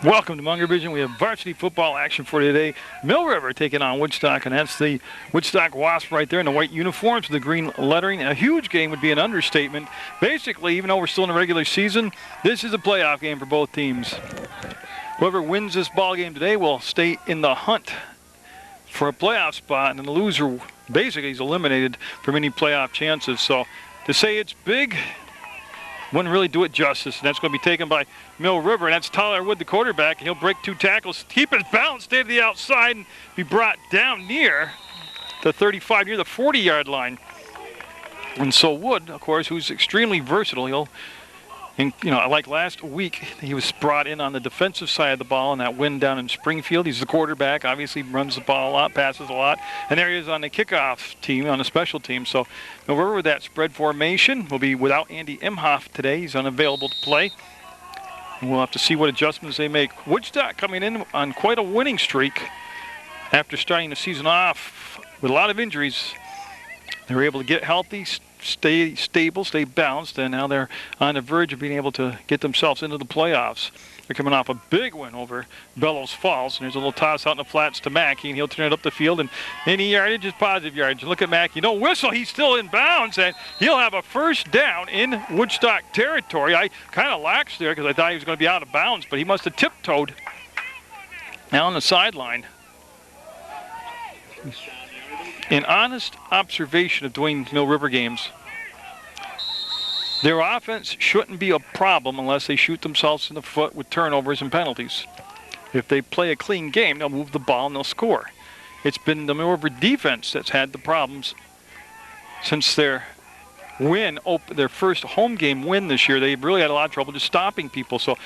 Welcome to Munger Vision. We have varsity football action for today. Mill River taking on Woodstock, and that's the Woodstock Wasp right there in the white uniforms with the green lettering. A huge game would be an understatement. Basically, even though we're still in the regular season, this is a playoff game for both teams. Whoever wins this ball game today will stay in the hunt for a playoff spot, and the loser basically is eliminated from any playoff chances. So to say it's big wouldn't really do it justice, and that's going to be taken by Mill River, and that's Tyler Wood, the quarterback. He'll break two tackles, keep his balance, stay to the outside, and be brought down near the 35, near the 40-yard line. And so Wood, of course, who's extremely versatile, like last week, he was brought in on the defensive side of the ball in that win down in Springfield. He's the quarterback, obviously runs the ball a lot, passes a lot. And there he is on the kickoff team, on the special team. So Mill River with that spread formation will be without Andy Imhoff today. He's unavailable to play. And we'll have to see what adjustments they make. Woodstock coming in on quite a winning streak after starting the season off with a lot of injuries. They were able to get healthy, stay stable, stay balanced, and now they're on the verge of being able to get themselves into the playoffs. They're coming off a big win over Bellows Falls, and there's a little toss out in the flats to Mackey, and he'll turn it up the field, and any yardage is positive yardage. Look at Mackey. No whistle. He's still in bounds, and he'll have a first down in Woodstock territory. I kind of laxed there because I thought he was going to be out of bounds, but he must have tiptoed down the sideline. An honest observation of doing Mill River games. Their offense shouldn't be a problem unless they shoot themselves in the foot with turnovers and penalties. If they play a clean game, they'll move the ball and they'll score. It's been the Mill River defense that's had the problems since their win, their first home game win this year. They've really had a lot of trouble just stopping people. So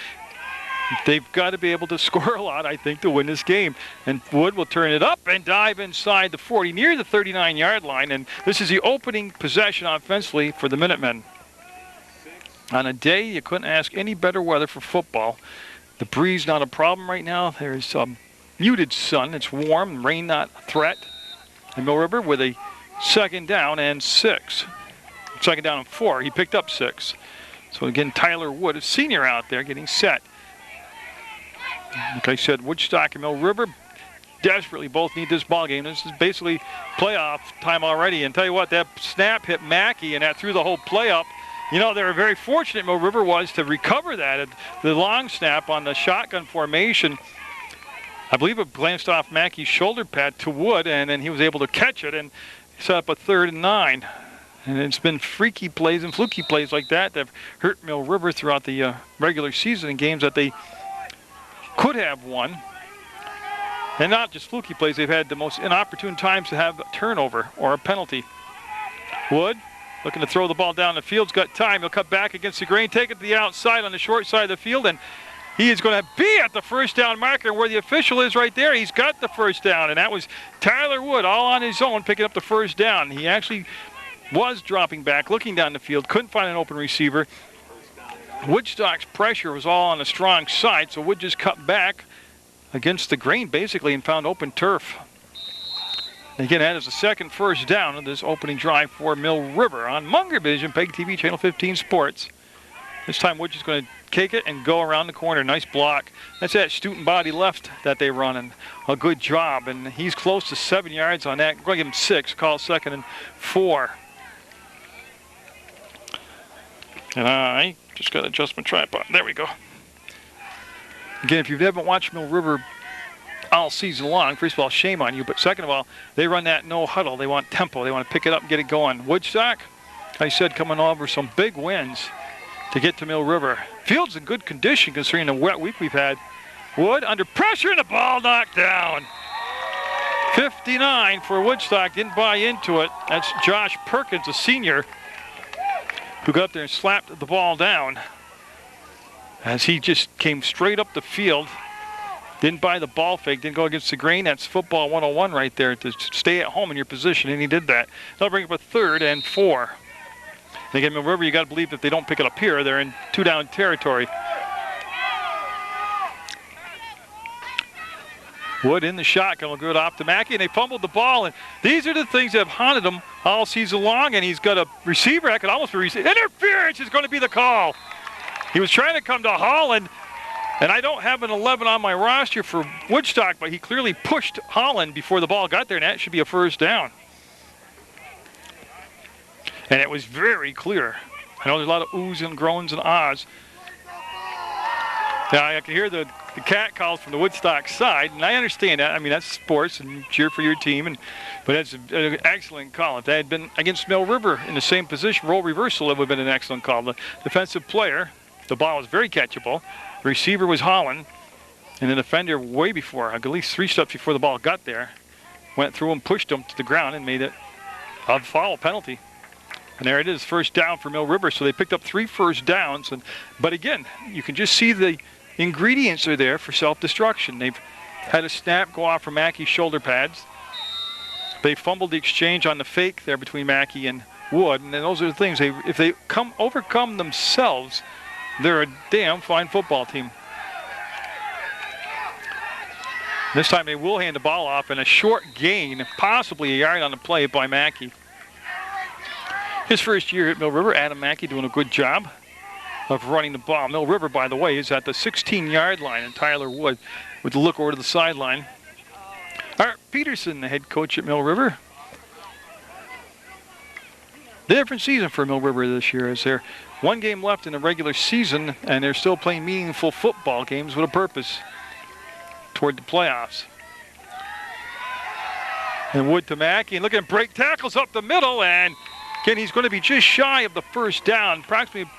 they've got to be able to score a lot, I think, to win this game. And Wood will turn it up and dive inside the 40, near the 39-yard line. And this is the opening possession offensively for the Minutemen. On a day you couldn't ask any better weather for football. The breeze not a problem right now. There's muted sun. It's warm. Rain not a threat. And Mill River with a second down and 6. Second down and 4. He picked up 6. So again, Tyler Wood, a senior out there, getting set. Like I said, Woodstock and Mill River desperately both need this ball game. This is basically playoff time already. And tell you what, that snap hit Mackey, and that threw the whole play up. You know, they were very fortunate, Mill River was, to recover that. The long snap on the shotgun formation, I believe it glanced off Mackey's shoulder pad to Wood, and then he was able to catch it and set up a 3rd and 9. And it's been freaky plays and fluky plays like that that have hurt Mill River throughout the regular season in games that they could have won. And not just fluky plays, they've had the most inopportune times to have a turnover or a penalty. Wood looking to throw the ball down the field's got time. He'll cut back against the grain, take it to the outside on the short side of the field, and he is going to be at the first down marker where the official is right there. He's got the first down, and that was Tyler Wood all on his own picking up the first down. He actually was dropping back, looking down the field, couldn't find an open receiver. Woodstock's pressure was all on the strong side, so Wood just cut back against the grain basically and found open turf. And again, that is the second first down of this opening drive for Mill River on Munger Vision, PEGTV, Channel 15 Sports. This time Wood is going to kick it and go around the corner. Nice block. That's that student body left that they run, and a good job. And he's close to 7 yards on that. We're going to give him 6, call 2nd and 4. And I just got to adjust my tripod. There we go. Again, if you haven't watched Mill River all season long, first of all, shame on you. But second of all, they run that no huddle. They want tempo. They want to pick it up and get it going. Woodstock, I said, coming over some big wins to get to Mill River. Field's in good condition considering the wet week we've had. Wood under pressure and the ball knocked down. 59 for Woodstock. Didn't buy into it. That's Josh Perkins, a senior, who got up there and slapped the ball down as he just came straight up the field. Didn't buy the ball fake, didn't go against the grain. That's football 101 right there, to stay at home in your position, and he did that. They'll bring up a 3rd and 4. And again, Mill River, you got to believe that they don't pick it up here. They're in 2-down territory. Wood in the shotgun will go off to Mackey, and they fumbled the ball. And these are the things that have haunted him all season long, and he's got a receiver that could almost be interference is going to be the call. He was trying to come to Hall, and And I don't have an 11 on my roster for Woodstock, but he clearly pushed Holland before the ball got there, and that should be a first down. And it was very clear. I know there's a lot of oohs and groans and ahs. Now, I can hear the cat calls from the Woodstock side, and I understand that. I mean, that's sports, and you cheer for your team, but it's an excellent call. If that had been against Mill River in the same position, role reversal, it would have been an excellent call. The defensive player, the ball was very catchable. The receiver was Holland, and the defender way before, at least 3 steps before the ball got there, went through him, pushed him to the ground, and made it a foul penalty. And there it is, first down for Mill River. So they picked up 3 first downs. But again, you can just see the ingredients are there for self-destruction. They've had a snap go off from Mackey's shoulder pads. They fumbled the exchange on the fake there between Mackey and Wood. And then those are the things. If they overcome themselves, they're a damn fine football team. This time they will hand the ball off in a short gain, possibly a yard on the play by Mackey. His first year at Mill River, Adam Mackey doing a good job of running the ball. Mill River, by the way, is at the 16-yard line, and Tyler Wood with the look over to the sideline. Art Peterson, the head coach at Mill River. Different season for Mill River this year, as there 1 game left in the regular season, and they're still playing meaningful football games with a purpose toward the playoffs. And Wood to Mackey, and look at him break tackles up the middle, and again, he's going to be just shy of the first down, approximately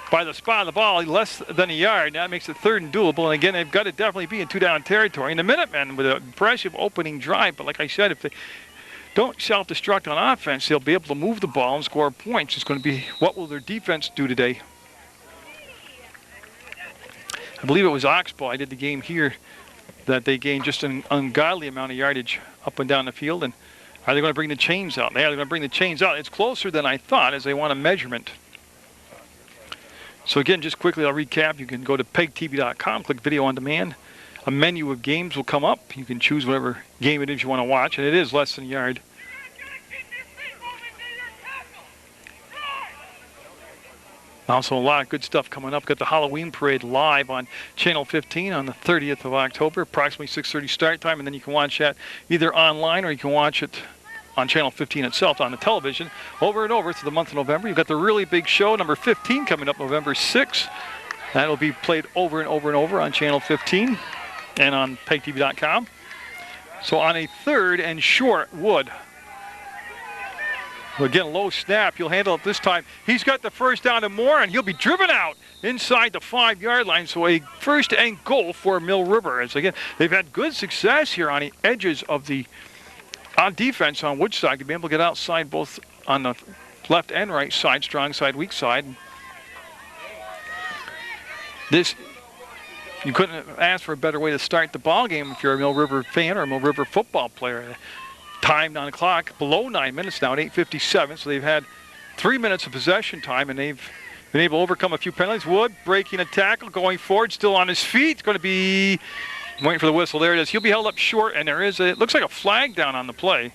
by the spot of the ball, less than a yard. That makes it 3rd and doable. And again, they've got to definitely be in 2-down territory. And the Minutemen with an impressive opening drive. But like I said, if they don't self-destruct on offense, they'll be able to move the ball and score points. It's going to be, what will their defense do today? I believe it was Oxbow. I did the game here that they gained just an ungodly amount of yardage up and down the field. And are they going to bring the chains out? They're going to bring the chains out. It's closer than I thought, as they want a measurement. So again, just quickly, I'll recap. You can go to PEGTV.com, click Video on Demand. A menu of games will come up. You can choose whatever game it is you want to watch, and it is less than a yard. Also, a lot of good stuff coming up. Got the Halloween Parade live on Channel 15 on the 30th of October, approximately 6:30 start time, and then you can watch that either online or you can watch it on Channel 15 itself on the television over and over through the month of November. You've got the really big show, number 15, coming up November 6th. That'll be played over and over and over on Channel 15 and on PEGTV.com. So on a 3rd and short, Wood. Again, low snap. He'll handle it this time. He's got the first down and more, and he'll be driven out inside the 5-yard line. So a 1st and goal for Mill River. As again, they've had good success here on the edges of the on defense on Woodstock to be able to get outside both on the left and right side, strong side, weak side. This, you couldn't ask for a better way to start the ball game if you're a Mill River fan or a Mill River football player. Time on the clock, below 9 minutes now at 8:57, so they've had 3 minutes of possession time, and they've been able to overcome a few penalties. Wood breaking a tackle, going forward, still on his feet. It's going to be waiting for the whistle. There it is. He'll be held up short, and there is it looks like a flag down on the play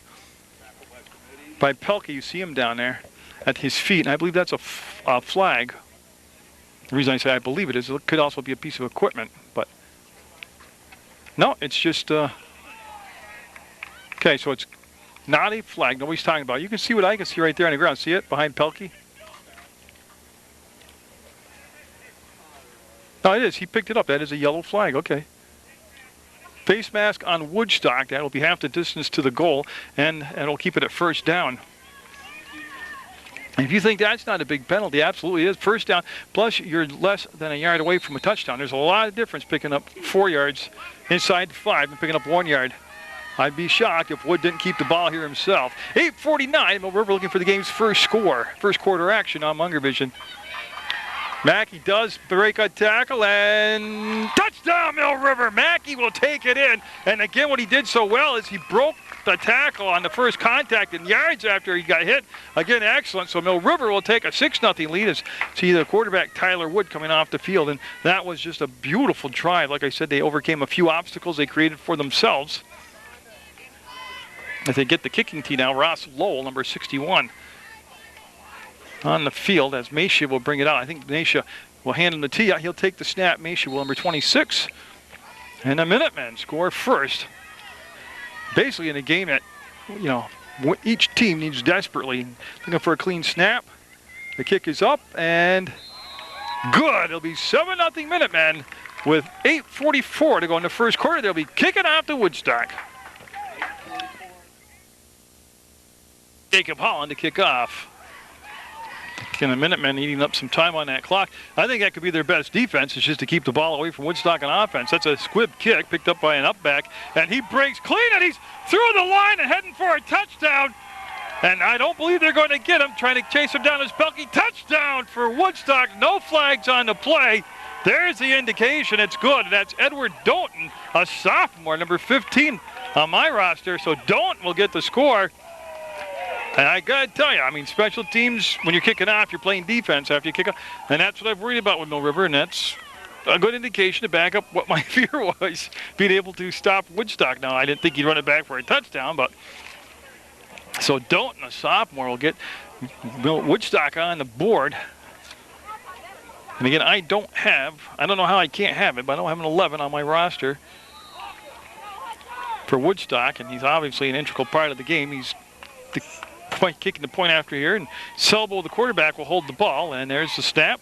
by Pelkey. You see him down there at his feet, and I believe that's a flag. The reason I say I believe it is it could also be a piece of equipment, but no, it's just okay. So it's not a flag. Nobody's talking about it. You can see what I can see right there on the ground. See it behind Pelkey? No, it is. He picked it up. That is a yellow flag. Okay. Face mask on Woodstock. That'll be half the distance to the goal, and it'll keep it at 1st down. If you think that's not a big penalty, absolutely is. 1st down, plus you're less than a yard away from a touchdown. There's a lot of difference picking up 4 yards inside the 5 and picking up 1 yard. I'd be shocked if Wood didn't keep the ball here himself. 8:49, Mill River looking for the game's first score. First quarter action on Munger Vision. Mackey does break a tackle, and touchdown, Mill River. Mackey will take it in. And again, what he did so well is he broke the tackle on the first contact in yards after he got hit. Again, excellent. So Mill River will take a 6-0 lead as see the quarterback Tyler Wood coming off the field. And that was just a beautiful drive. Like I said, they overcame a few obstacles they created for themselves. As they get the kicking tee now, Ross Lowell, number 61. On the field as Mesha will bring it out. I think Mesha will hand him the tee. He'll take the snap. Mesha will, number 26. And the Minutemen score first. Basically in a game that, each team needs desperately. Looking for a clean snap. The kick is up and good. It'll be 7-0 Minutemen with 8:44 to go in the first quarter. They'll be kicking off to Woodstock. Jacob Holland to kick off. Can the Minutemen eating up some time on that clock? I think that could be their best defense, is just to keep the ball away from Woodstock on offense. That's a squib kick picked up by an upback, and he breaks clean, and he's through the line and heading for a touchdown. And I don't believe they're going to get him, trying to chase him down his Pelkey. Touchdown for Woodstock. No flags on the play. There's the indication it's good. That's Edward Doughton, a sophomore, number 15 on my roster. So Doughton will get the score. And I got to tell you, special teams, when you're kicking off, you're playing defense after you kick off. And that's what I've worried about with Mill River, and that's a good indication to back up what my fear was, being able to stop Woodstock. Now, I didn't think he'd run it back for a touchdown, but so Doughton, a sophomore, will get Woodstock on the board. And again, I don't know how I can't have it, but I don't have an 11 on my roster for Woodstock, and he's obviously an integral part of the game. He's kicking the point after here, and Selbo, the quarterback, will hold the ball, and there's the snap.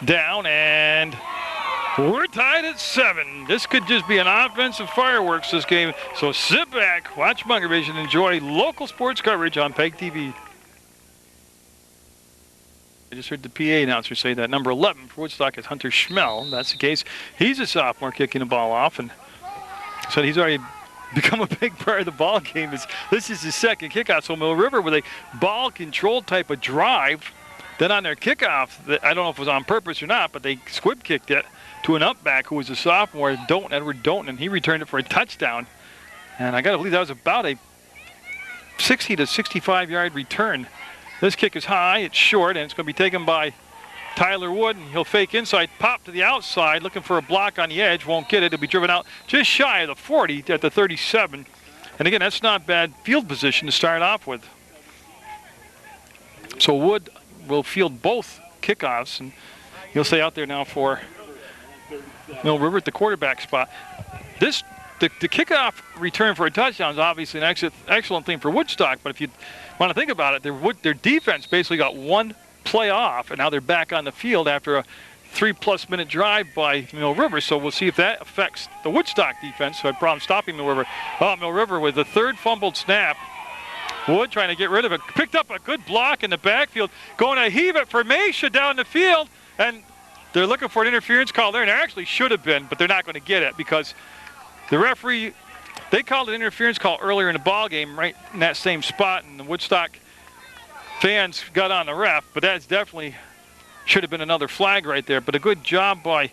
Down, and we're tied at 7. This could just be an offensive fireworks, this game. So sit back, watch Munger Vision, enjoy local sports coverage on PEGTV. I just heard the PA announcer say that number 11 for Woodstock is Hunter Schmell. That's the case. He's a sophomore kicking the ball off, and so he's already become a big part of the ball game. This is his second kickoff. So Mill River with a ball control type of drive. Then on their kickoff, I don't know if it was on purpose or not, but they squib kicked it to an upback who was a sophomore, Edward Doughton, and he returned it for a touchdown. And I got to believe that was about a 60 to 65 yard return. This kick is high, it's short, and it's going to be taken by Tyler Wood, and he'll fake inside, pop to the outside, looking for a block on the edge, won't get it. He'll be driven out just shy of the 40 at the 37. And again, that's not bad field position to start off with. So Wood will field both kickoffs, and he'll stay out there now for Mill River at the quarterback spot. The kickoff return for a touchdown is obviously an excellent thing for Woodstock, but if you want to think about it, their defense basically got one play off, and now they're back on the field after a 3+ minute drive by Mill River. So we'll see if that affects the Woodstock defense, who had problems stopping Mill River. Mill River with the third fumbled snap. Wood trying to get rid of it. Picked up a good block in the backfield. Going to heave it for Mesha down the field. And they're looking for an interference call there. And there actually should have been, but they're not going to get it because the referee, they called an interference call earlier in the ball game right in that same spot. And the Woodstock fans got on the ref. But that's definitely should have been another flag right there. But a good job by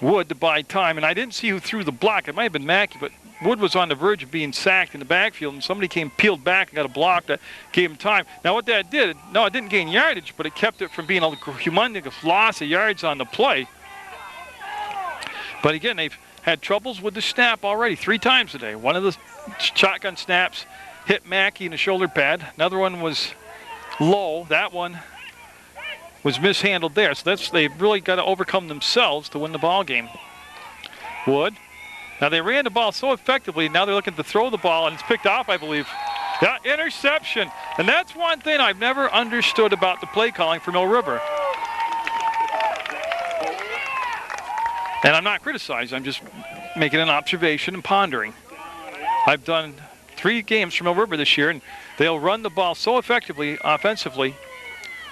Wood to buy time. And I didn't see who threw the block. It might have been Mackey, but Wood was on the verge of being sacked in the backfield, and somebody came peeled back and got a block that gave him time. Now what that did, no, it didn't gain yardage, but it kept it from being a humongous loss of yards on the play. But again, they've had troubles with the snap already 3 times today. One of the shotgun snaps hit Mackey in the shoulder pad. Another one was low. That one was mishandled there. So they've really got to overcome themselves to win the ball game. Wood. Now they ran the ball so effectively, now they're looking to throw the ball, and it's picked off, I believe. Yeah, interception. And that's one thing I've never understood about the play calling for Mill River. And I'm not criticizing, I'm just making an observation and pondering. I've done 3 games for Mill River this year, and they'll run the ball so effectively offensively,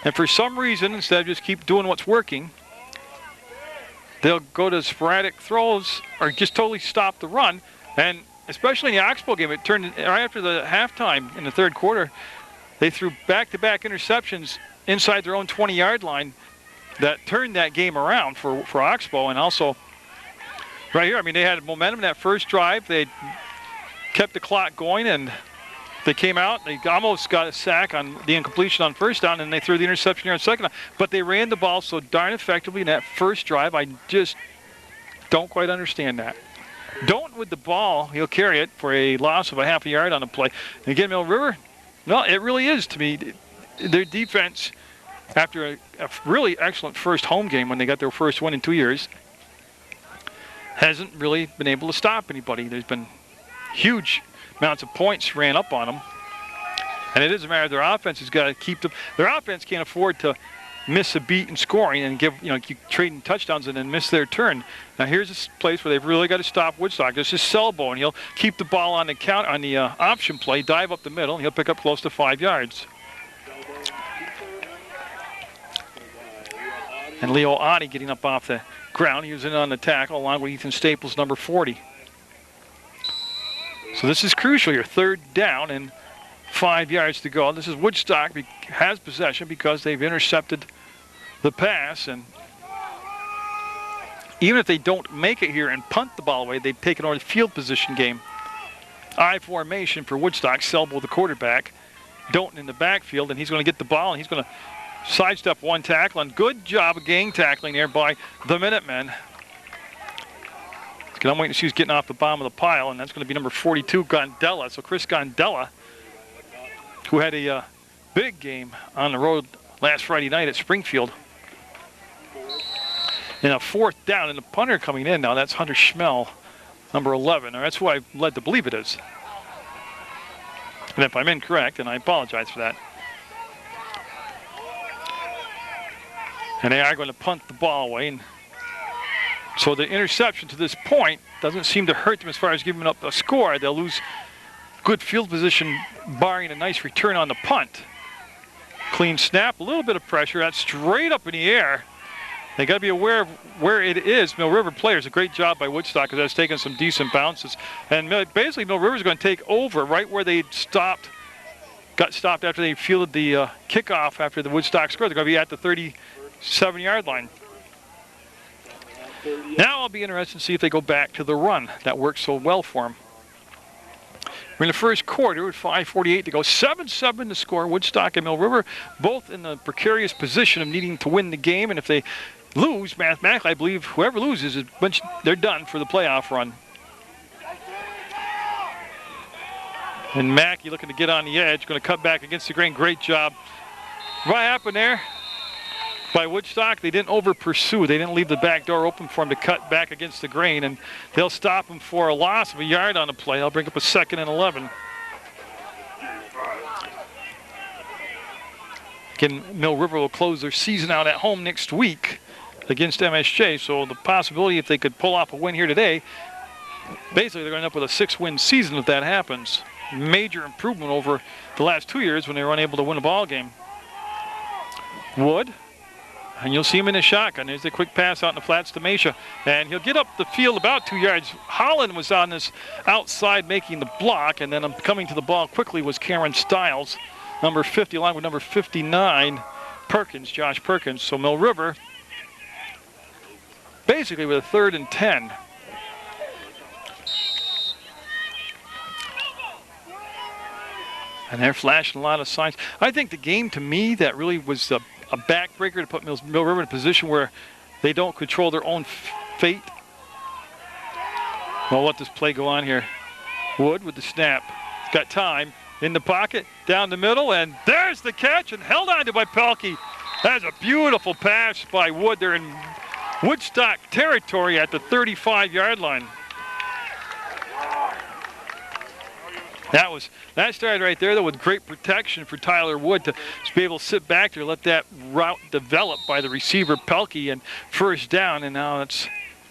and for some reason, instead of just keep doing what's working, they'll go to sporadic throws or just totally stop the run. And especially in the Oxbow game, it turned right after the halftime in the 3rd quarter, they threw back-to-back interceptions inside their own 20-yard line that turned that game around for Oxbow. And also right here, they had momentum in that first drive. They kept the clock going, and they came out. They almost got a sack on the incompletion on first down, and they threw the interception here on second down. But they ran the ball so darn effectively in that first drive. I just don't quite understand that. Don't with the ball. He'll carry it for a loss of a half a yard on the play. And again, Mill River, well, it really is to me. Their defense after a really excellent first home game when they got their first win in 2 years, hasn't really been able to stop anybody. There's been huge amounts of points ran up on them. And it is a matter of their offense has got to keep them. Their offense can't afford to miss a beat in scoring and keep trading touchdowns and then miss their turn. Now here's a place where they've really got to stop Woodstock. This is Selbo, and he'll keep the ball on the option play, dive up the middle, and he'll pick up close to 5 yards. And Leo Oddie getting up off the ground. He was in on the tackle along with Ethan Staples, number 40. So this is crucial here. 3rd down and 5 yards to go. This is Woodstock has possession because they've intercepted the pass, and even if they don't make it here and punt the ball away, they've taken over the field position game. I formation for Woodstock. Selbo, the quarterback. Dalton in the backfield, and he's going to get the ball, and he's going to sidestep one tackle, and good job of gang tackling there by the Minutemen. I'm waiting to see who's getting off the bottom of the pile, and that's going to be number 42, Gondella. So Chris Gondella, who had a big game on the road last Friday night at Springfield. And a 4th down, and the punter coming in now, that's Hunter Schmel, number 11. Or that's who I'm led to believe it is. And if I'm incorrect, and I apologize for that. And they are going to punt the ball away. And so the interception to this point doesn't seem to hurt them as far as giving up a score. They'll lose good field position, barring a nice return on the punt. Clean snap, a little bit of pressure. That's straight up in the air. They got to be aware of where it is. Mill River players, a great job by Woodstock because that's taken some decent bounces. And basically, Mill River's going to take over right where they stopped. Got stopped after they fielded the kickoff after the Woodstock score. They're going to be at the 37-yard line. Now I'll be interested to see if they go back to the run. That worked so well for them. We're in the first quarter with 5:48 to go. 7-7 to score. Woodstock and Mill River both in the precarious position of needing to win the game. And if they lose, mathematically, I believe whoever loses, they're done for the playoff run. And Mackey looking to get on the edge, going to cut back against the grain. Great job. What happened there? By Woodstock, they didn't over-pursue. They didn't leave the back door open for him to cut back against the grain, and they'll stop him for a loss of a yard on the play. They'll bring up a 2nd and 11. Again, Mill River will close their season out at home next week against MSJ, so the possibility if they could pull off a win here today, basically they're going to end up with a 6-win season if that happens. Major improvement over the last 2 years when they were unable to win a ball game. Wood. And you'll see him in the shotgun. There's the quick pass out in the flats to Mesha. And he'll get up the field about 2 yards. Holland was on this outside making the block. And then coming to the ball quickly was Cameron Stiles, number 50, along with number 59, Perkins, Josh Perkins. So Mill River, basically with a 3rd and 10. And they're flashing a lot of signs. I think the game, to me, that really was a backbreaker to put Mill River in a position where they don't control their own fate. Well, let this play go on here. Wood with the snap. Got time in the pocket, down the middle, and there's the catch, and held on to by Pelkey. That's a beautiful pass by Wood. They're in Woodstock territory at the 35-yard line. That started right there, though, with great protection for Tyler Wood to be able to sit back there, let that route develop by the receiver Pelkey, and 1st down. And now it's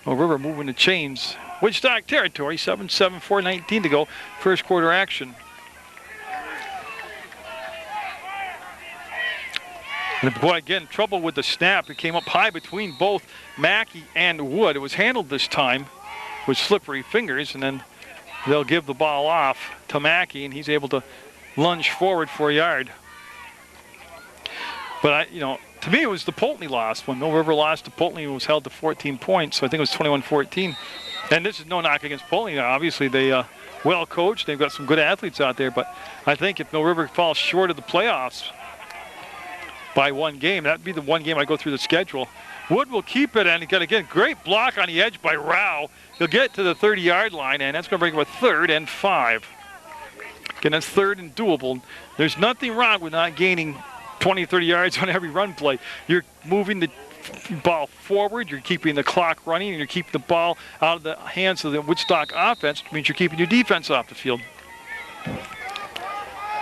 Mill River moving the chains. Woodstock territory, 7-7, 4:19 to go, first quarter action. And boy, again, trouble with the snap. It came up high between both Mackey and Wood. It was handled this time with slippery fingers, and then they'll give the ball off to Mackey, and he's able to lunge forward for a yard. But, to me, it was the Polteny loss. When Mill River lost to Polteny, it was held to 14 points, so I think it was 21-14. And this is no knock against Polteny. Obviously, they well coached. They've got some good athletes out there, but I think if Mill River falls short of the playoffs by one game, that'd be the one game I go through the schedule. Wood will keep it, and again, great block on the edge by Rao. He'll get to the 30-yard line, and that's going to bring him a 3rd and 5. Again, that's 3rd and doable. There's nothing wrong with not gaining 20, 30 yards on every run play. You're moving the ball forward, you're keeping the clock running, and you're keeping the ball out of the hands of the Woodstock offense, which means you're keeping your defense off the field.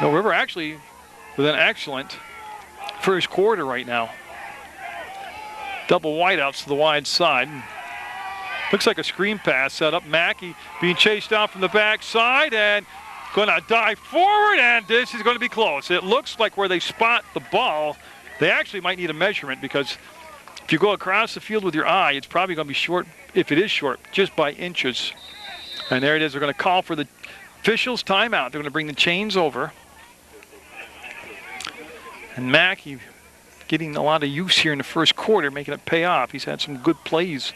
Mill River actually with an excellent first quarter right now. Double wideouts to the wide side. Looks like a screen pass set up. Mackey being chased down from the backside and going to dive forward, and this is going to be close. It looks like where they spot the ball, they actually might need a measurement, because if you go across the field with your eye, it's probably going to be short, if it is short, just by inches. And there it is. They're going to call for the officials' timeout. They're going to bring the chains over. And Mackey getting a lot of use here in the first quarter, making it pay off. He's had some good plays.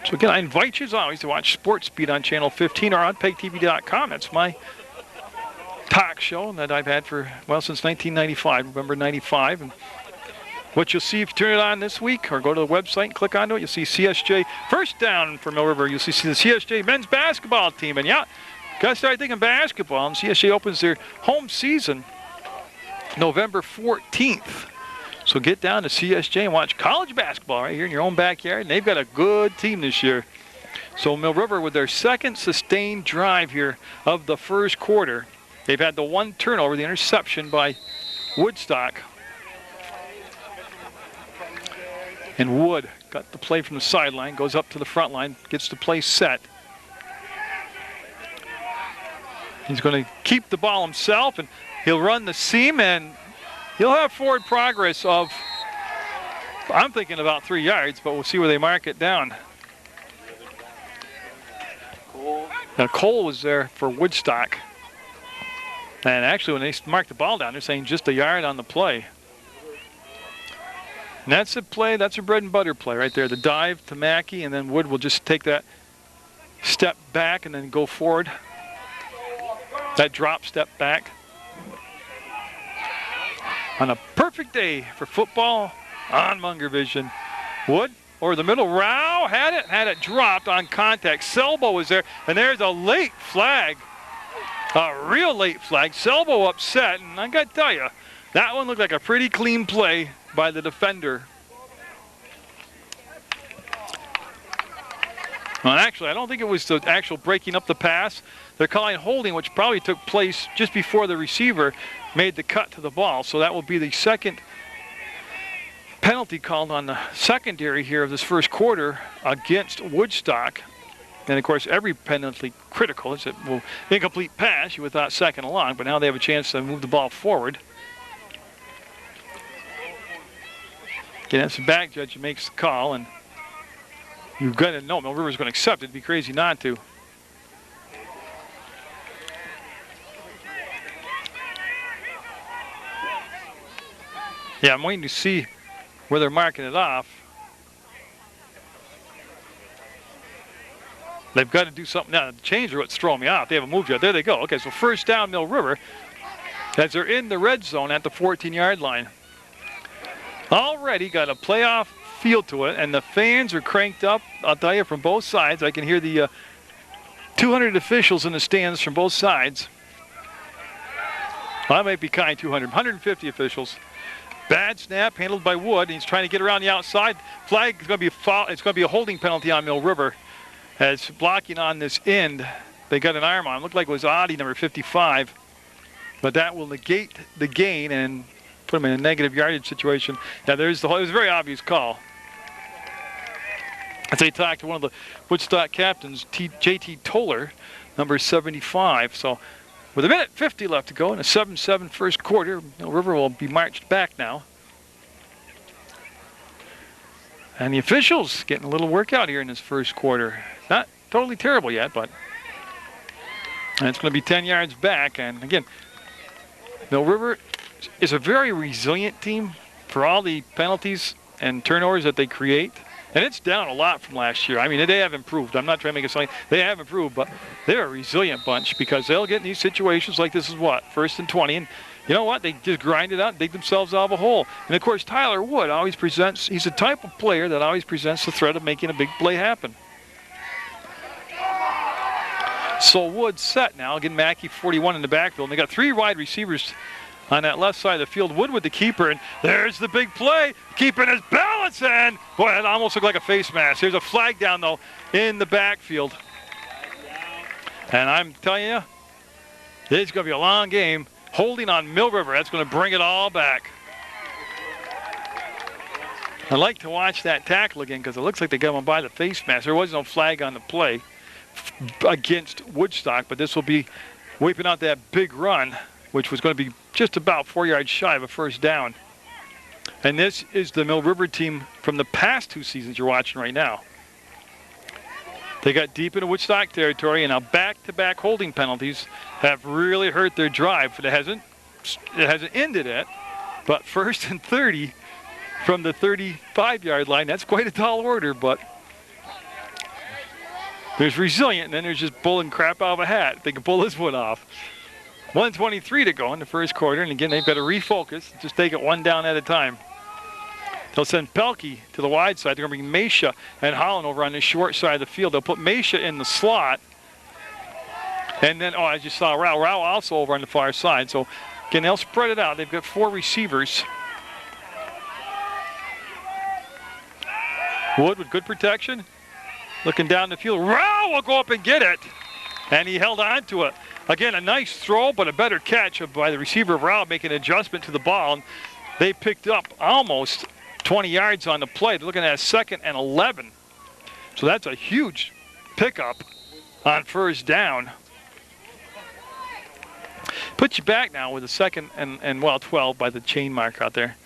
So again, I invite you as always to watch Sports Beat on Channel 15 or on PEGTV.com. That's my talk show that I've had for, well, since 1995, November 95. And what you'll see if you turn it on this week or go to the website and click onto it, you'll see CSJ first down for Mill River. You'll see the CSJ men's basketball team. And yeah, got to start thinking basketball. And CSJ opens their home season November 14th. So get down to CSJ and watch college basketball right here in your own backyard. And they've got a good team this year. So Mill River with their second sustained drive here of the first quarter. They've had the one turnover, the interception by Woodstock. And Wood got the play from the sideline, goes up to the front line, gets the play set. He's going to keep the ball himself, and he'll run the seam, and he'll have forward progress of, I'm thinking about 3 yards, but we'll see where they mark it down. Now Cole was there for Woodstock. And actually when they mark the ball down, they're saying just a yard on the play. And that's a play, that's a bread and butter play right there. The dive to Mackey, and then Wood will just take that step back and then go forward. That drop step back. On a perfect day for football on Munger Vision. Wood over the middle, Rao had it dropped on contact. Selbo was there, and there's a late flag. A real late flag. Selbo upset, and I got to tell you, that one looked like a pretty clean play by the defender. Well, actually, I don't think it was the actual breaking up the pass. They're calling holding, which probably took place just before the receiver made the cut to the ball. So that will be the second penalty called on the secondary here of this first quarter against Woodstock. And of course, every penalty critical. It's a incomplete pass, you would thought second along, but now they have a chance to move the ball forward. Again, that's the back judge who makes the call, and you've got to know Mill River's going to accept it. It'd be crazy not to. Yeah, I'm waiting to see where they're marking it off. They've got to do something now. The chains are what's throwing me off. They haven't moved yet. There they go. Okay, so first down, Mill River, as they're in the red zone at the 14-yard line. Already got a playoff feel to it, and the fans are cranked up. I'll tell you, from both sides. I can hear the 200 officials in the stands from both sides. Well, I might be kind, 200. 150 officials. Bad snap handled by Wood, and he's trying to get around the outside. Flag is going to be a foul. It's going to be a holding penalty on Mill River. As blocking on this end, they got an arm on. It looked like it was Audi, number 55. But that will negate the gain and put him in a negative yardage situation. Now, it was a very obvious call. As they talked to one of the Woodstock captains, J.T. Toller, number 75. So with 1:50 left to go in a 7-7 first quarter, Mill River will be marched back now. And the officials getting a little workout here in this first quarter. Not totally terrible yet, but it's going to be 10 yards back. And again, Mill River is a very resilient team for all the penalties and turnovers that they create. And it's down a lot from last year. I mean, they have improved. I'm not trying to make it sound like they have improved, but they're a resilient bunch because they'll get in these situations like this is what, 1st and 20. And you know what? They just grind it out and dig themselves out of a hole. And, of course, Tyler Wood always presents, he's the type of player that always presents the threat of making a big play happen. So Wood set now. Again, Mackey 41 in the backfield. And they got 3 wide receivers on that left side of the field. Wood with the keeper, and there's the big play. Keeping his balance, and boy, it almost looked like a face mask. There's a flag down, though, in the backfield. And I'm telling you, it's going to be a long game. Holding on Mill River, that's going to bring it all back. I like to watch that tackle again because it looks like they got him by the face mask. There was no flag on the play against Woodstock, but this will be wiping out that big run, which was going to be just about 4 yards shy of a first down. And this is the Mill River team from the past 2 seasons you're watching right now. They got deep into Woodstock territory, and now back-to-back holding penalties have really hurt their drive. It hasn't ended it, but 1st and 30 from the 35-yard line, that's quite a tall order, but there's resilient, and then there's just pulling crap out of a hat. They can pull this one off. 1:23 to go in the first quarter, and again, they've got to refocus, just take it one down at a time. They'll send Pelkey to the wide side. They're going to bring Mesha and Holland over on the short side of the field. They'll put Mesha in the slot. And then, I just saw Rao also over on the far side. So, again, they'll spread it out. They've got 4 receivers. Wood with good protection. Looking down the field. Rao will go up and get it. And he held on to it. Again, a nice throw, but a better catch by the receiver of Rao, making an adjustment to the ball. And they picked up almost 20 yards on the play. They're looking at a 2nd and 11. So that's a huge pickup on first down. Put you back now with a 2nd and 12 by the chain mark out there,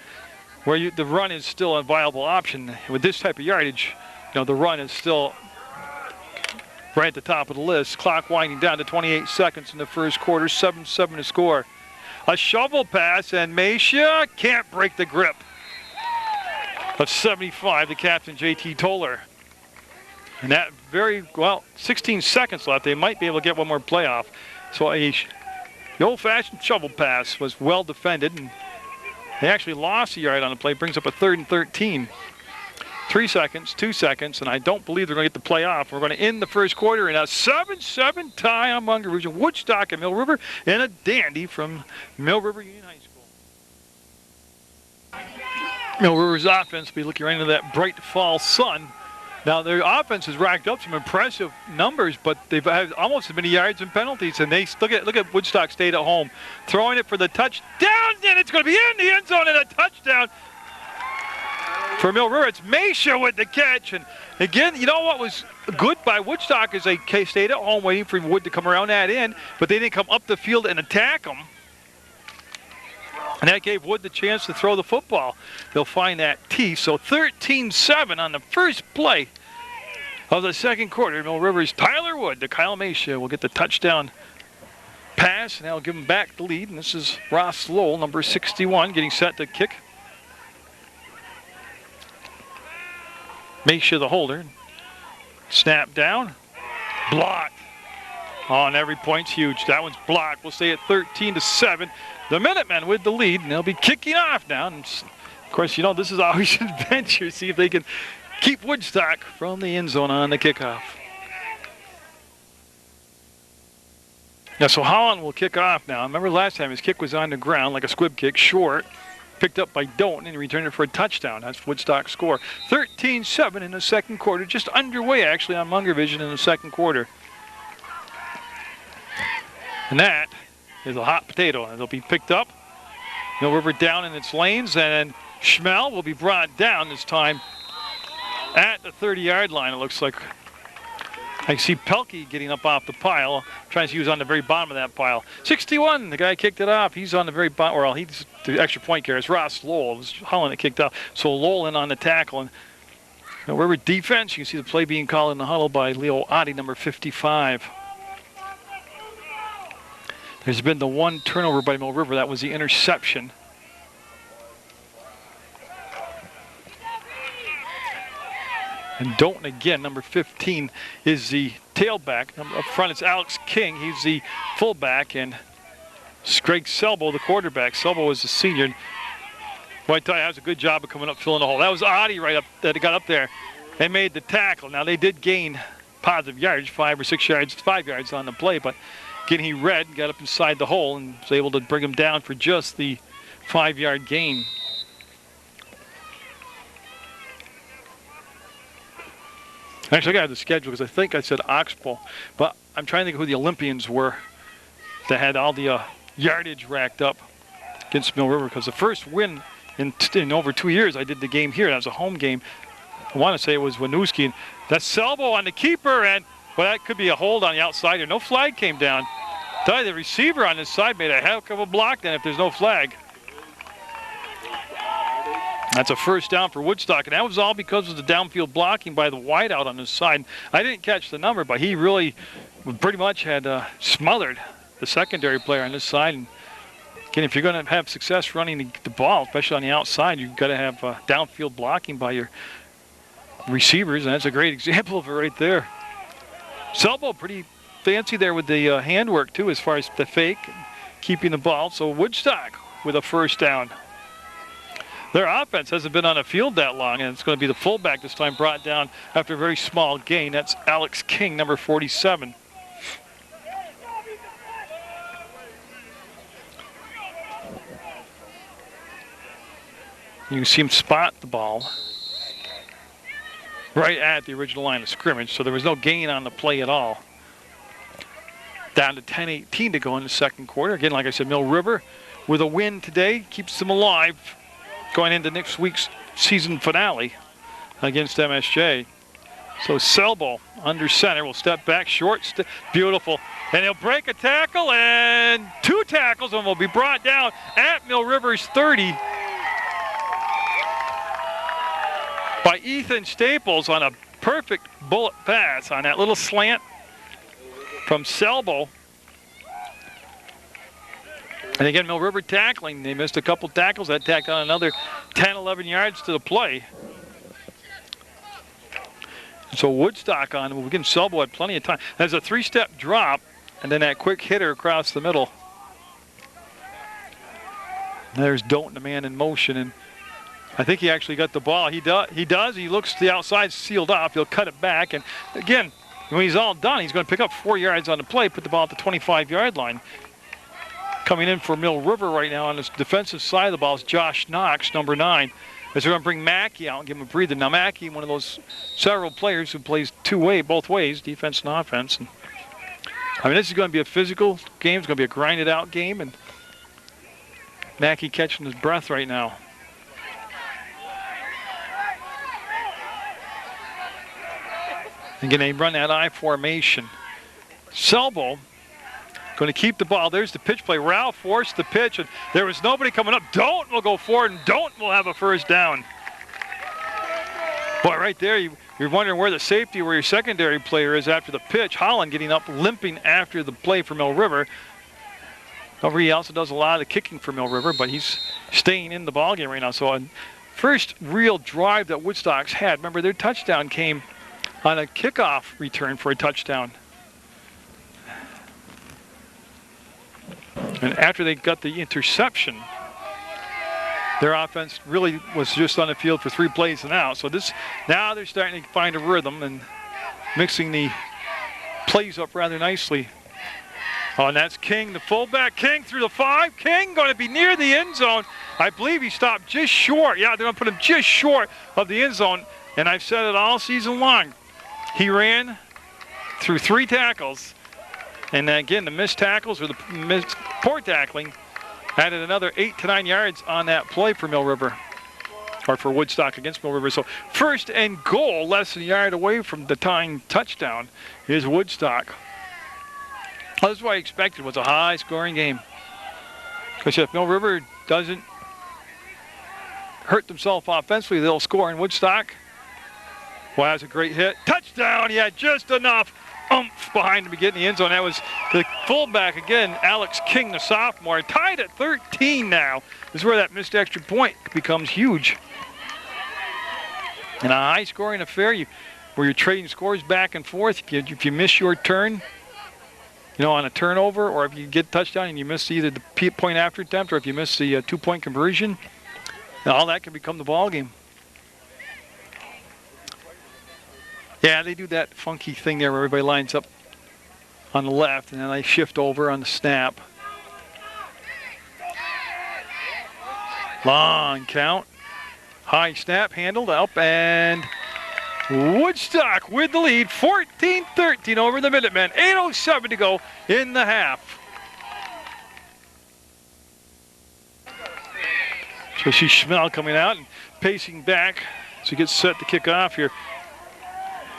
where the run is still a viable option. With this type of yardage, the run is still right at the top of the list. Clock winding down to 28 seconds in the first quarter. 7-7 to score. A shovel pass, and Mesha can't break the grip of 75, the captain, J.T. Toller. And that 16 seconds left. They might be able to get one more play off. So the old-fashioned shovel pass was well defended, and they actually lost a yard on the play. Brings up a 3rd and 13. 3 seconds, 2 seconds, and I don't believe they're going to get the play off. We're going to end the first quarter in a 7-7 tie on Munger Region. Woodstock and Mill River, and a dandy from Mill River Union High School. Mill River's offense will be looking right into that bright fall sun. Now, their offense has racked up some impressive numbers, but they've had almost as many yards and penalties, and they look at Woodstock stayed at home. Throwing it for the touchdown, and it's going to be in the end zone and a touchdown. For Mill River, it's Mesha with the catch. And again, what was good by Woodstock is they stayed at home waiting for Wood to come around that end, but they didn't come up the field and attack them. And that gave Wood the chance to throw the football. They'll find that tee. So 13-7 on the first play of the second quarter. Mill River's Tyler Wood to Kyle Mesha will get the touchdown pass, and they'll give him back the lead. And this is Ross Lowell, number 61, getting set to kick. Mesha the holder. Snap down. Blocked. And every point's huge. That one's blocked. We'll stay at 13-7. The Minutemen with the lead, and they'll be kicking off now. And of course, this is always an adventure. See if they can keep Woodstock from the end zone on the kickoff. Yeah, so Holland will kick off now. Remember last time his kick was on the ground like a squib kick, short. Picked up by Don't and returned it for a touchdown. That's Woodstock's score. 13-7 in the second quarter. Just underway, actually, on Munger Vision in the second quarter. And that is a hot potato. And it'll be picked up. Mill River down in its lanes. And Schmel will be brought down this time at the 30-yard line, it looks like. I see Pelkey getting up off the pile. Trying to see who's on the very bottom of that pile. 61, the guy kicked it off. He's on the very bottom, or he's the extra point carrier. It's Ross Lowell. It was Holland that kicked off. So Lowell in on the tackle. And Mill River defense, you can see the play being called in the huddle by Leo Oddie, number 55. There's been the one turnover by Mill River. That was the interception. And Doughton again, number 15, is the tailback. Up front it's Alex King. He's the fullback. And it's Greg Selbo, the quarterback. Selbo is the senior. Boy, I tell you, that was a good job of coming up, filling the hole. That was Oddie right up that got up there and made the tackle. Now, they did gain positive yards, 5 or 6 yards, 5 yards on the play. But again, he read, got up inside the hole, and was able to bring him down for just the 5-yard gain. Actually, I got the schedule because I think I said Oxbow, but I'm trying to think who the Olympians were that had all the yardage racked up against Mill River, because the first win in over 2 years, I did the game here. That was a home game. I want to say it was Winooski. And that's Selbo on the keeper, and well, that could be a hold on the outside here. No flag came down. The receiver on this side made a heck of a block then if there's no flag. That's a first down for Woodstock, and that was all because of the downfield blocking by the wideout on this side. I didn't catch the number, but he really pretty much had smothered the secondary player on this side. And again, if you're going to have success running the ball, especially on the outside, you've got to have downfield blocking by your receivers, and that's a great example of it right there. Selbo pretty fancy there with the handwork, too, as far as the fake, keeping the ball. So Woodstock with a first down. Their offense hasn't been on the field that long, and it's going to be the fullback this time brought down after a very small gain. That's Alex King, number 47. You can see him spot the ball right at the original line of scrimmage, so there was no gain on the play at all. Down to 10-18 to go in the second quarter. Again, like I said, Mill River with a win today keeps them alive going into next week's season finale against MSJ. So Selbo under center will step back short, beautiful, and he'll break a tackle, and 2 tackles, and will be brought down at Mill River's 30 by Ethan Staples on a perfect bullet pass on that little slant from Selbo. And again, Mill River tackling. They missed a couple tackles. That tacked on another 10, 11 yards to the play. So Woodstock on. Again, Selbo had plenty of time. There's a 3-step drop, and then that quick hitter across the middle. There's Don't, the man in motion, and I think he actually got the ball. He does. He looks to the outside, sealed off. He'll cut it back, and again, when he's all done, he's going to pick up 4 yards on the play, put the ball at the 25-yard line. Coming in for Mill River right now on this defensive side of the ball is Josh Knox, number 9. As they're going to bring Mackey out and give him a breather. Now Mackey, one of those several players who plays both ways, defense and offense. And I mean, this is going to be a physical game. It's going to be a grinded out game. And Mackey catching his breath right now. Again, they run that I formation. Selbo going to keep the ball. There's the pitch play. Ralph forced the pitch, and there was nobody coming up. Don't will go forward, and Don't will have a first down. Boy, right there, you're wondering where the safety, where your secondary player is after the pitch. Holland getting up, limping after the play for Mill River. He also does a lot of kicking for Mill River, but he's staying in the ballgame right now. So, first real drive that Woodstock's had. Remember, their touchdown came on a kickoff return for a touchdown. And after they got the interception, their offense really was just on the field for 3 plays and out. So now they're starting to find a rhythm and mixing the plays up rather nicely. Oh, and that's King, the fullback. King through the 5. King going to be near the end zone. I believe he stopped just short. Yeah, they're going to put him just short of the end zone. And I've said it all season long. He ran through 3 tackles. And again, the missed tackles or the missed poor tackling added another 8 to 9 yards on that play for Mill River, or for Woodstock against Mill River. So first and goal, less than a yard away from the tying touchdown, is Woodstock. Well, this is what I expected, was a high-scoring game. Because if Mill River doesn't hurt themselves offensively, they'll score in Woodstock. Well, that's a great hit. Touchdown! He had just enough oomph behind him to get in the end zone. That was the fullback again, Alex King, the sophomore. Tied at 13 now. This is where that missed extra point becomes huge. In a high-scoring affair, where you're trading scores back and forth, if you miss your turn, on a turnover, or if you get a touchdown and you miss either the point after attempt, or if you miss the 2-point conversion, all that can become the ball game. Yeah, they do that funky thing there where everybody lines up on the left, and then they shift over on the snap. Long count. High snap, handled up, and Woodstock with the lead, 14-13 over the Minutemen. 8:07 to go in the half. So see Schmel coming out and pacing back as he gets set to kick off here.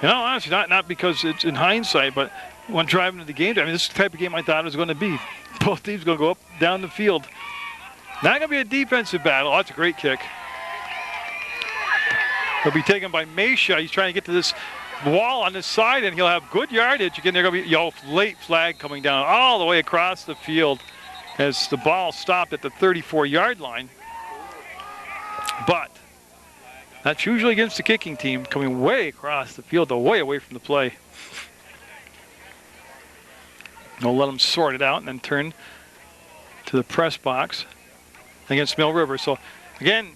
You know, honestly, not because it's in hindsight, but when driving to the game, I mean, this is the type of game I thought it was going to be. Both teams going to go up, down the field. Not going to be a defensive battle. Oh, that's a great kick. He'll be taken by Mesha. He's trying to get to this wall on this side, and he'll have good yardage. Again, they're going to be late flag coming down all the way across the field as the ball stopped at the 34-yard line. But that's usually against the kicking team, coming way across the field, way away from the play. They'll let them sort it out and then turn to the press box against Mill River. So, again,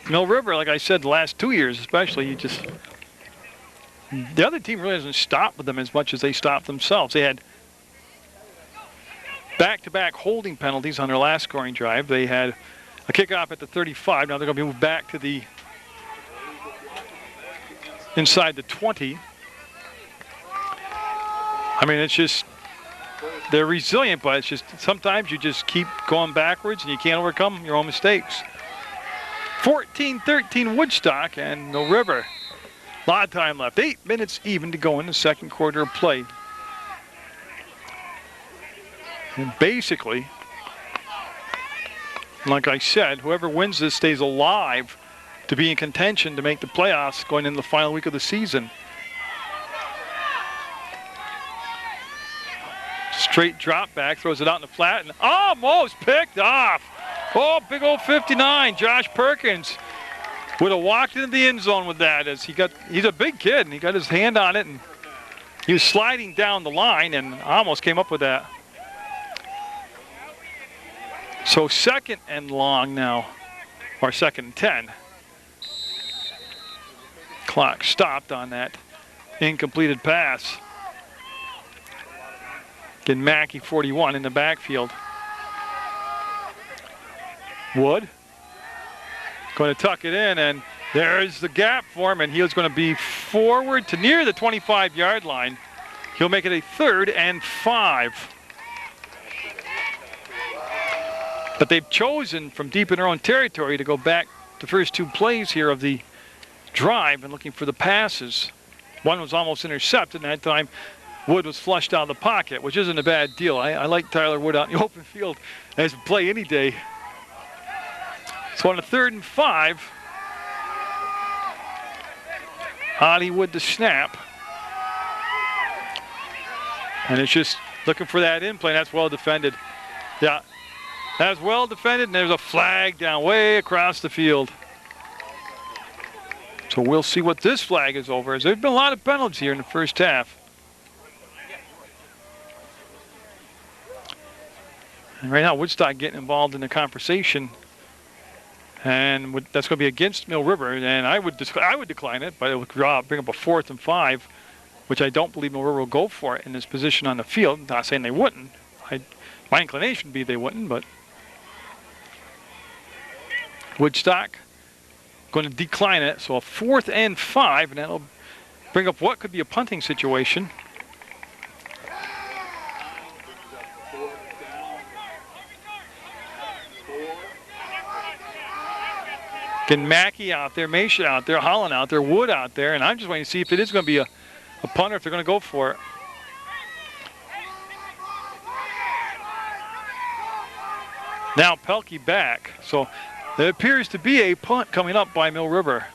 Mill River, like I said, the last 2 years especially, the other team really doesn't stop with them as much as they stop themselves. They had back-to-back holding penalties on their last scoring drive. They had a kickoff at the 35. Now they're going to be moved back to the inside the 20. I mean, it's just, they're resilient, but it's just sometimes you just keep going backwards and you can't overcome your own mistakes. 14-13 Woodstock and Mill River. A lot of time left. 8 minutes even to go in the second quarter of play. And basically, like I said, whoever wins this stays alive to be in contention to make the playoffs going into the final week of the season. Straight drop back, throws it out in the flat, and almost picked off. Oh, big old 59, Josh Perkins would have walked into the end zone with that as he's a big kid, and he got his hand on it, and he was sliding down the line and almost came up with that. So second and long now, or second and 10. Clock stopped on that incompleted pass. Again, Mackey 41 in the backfield. Wood going to tuck it in, and there's the gap for him, and he was going to be forward to near the 25-yard line. He'll make it a 3rd and 5. But they've chosen from deep in their own territory to go back the first 2 plays here of the drive and looking for the passes. One was almost intercepted, and that time Wood was flushed out of the pocket, which isn't a bad deal. I like Tyler Wood out in the open field as a play any day. So on a 3rd and 5, Adi Wood the snap. And it's just looking for that in play. That's well defended. Yeah, that's well defended, and there's a flag down way across the field. So we'll see what this flag is over, as there's been a lot of penalties here in the first half. And right now, Woodstock getting involved in the conversation, and that's going to be against Mill River. And I would decline it, but it would bring up a 4th and 5, which I don't believe Mill River will go for it in this position on the field. Not saying they wouldn't. My inclination would be they wouldn't, but Woodstock going to decline it. So a 4th and 5, and that'll bring up what could be a punting situation. Again, Mackey out there, Mesha out there, Holland out there, Wood out there, and I'm just waiting to see if it is going to be a punter, if they're going to go for it. Now Pelkey back, so there appears to be a punt coming up by Mill River.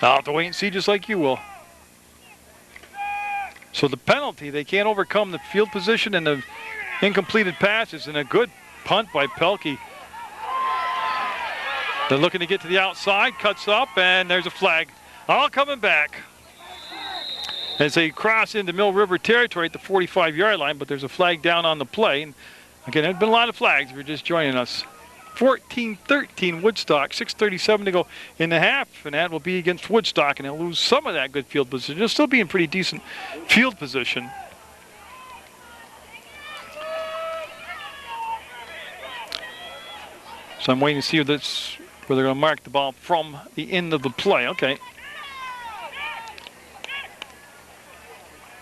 I'll have to wait and see, just like you will. So the penalty, they can't overcome the field position and the incompleted passes, and a good punt by Pelkey. They're looking to get to the outside, cuts up, and there's a flag. All coming back as they cross into Mill River territory at the 45-yard line, but there's a flag down on the play. And again, there's been a lot of flags if you're just joining us. 14-13 Woodstock. 6:37 to go in the half, and that will be against Woodstock, and they'll lose some of that good field position. They'll still be in pretty decent field position. So I'm waiting to see where they're going to mark the ball from the end of the play. Okay.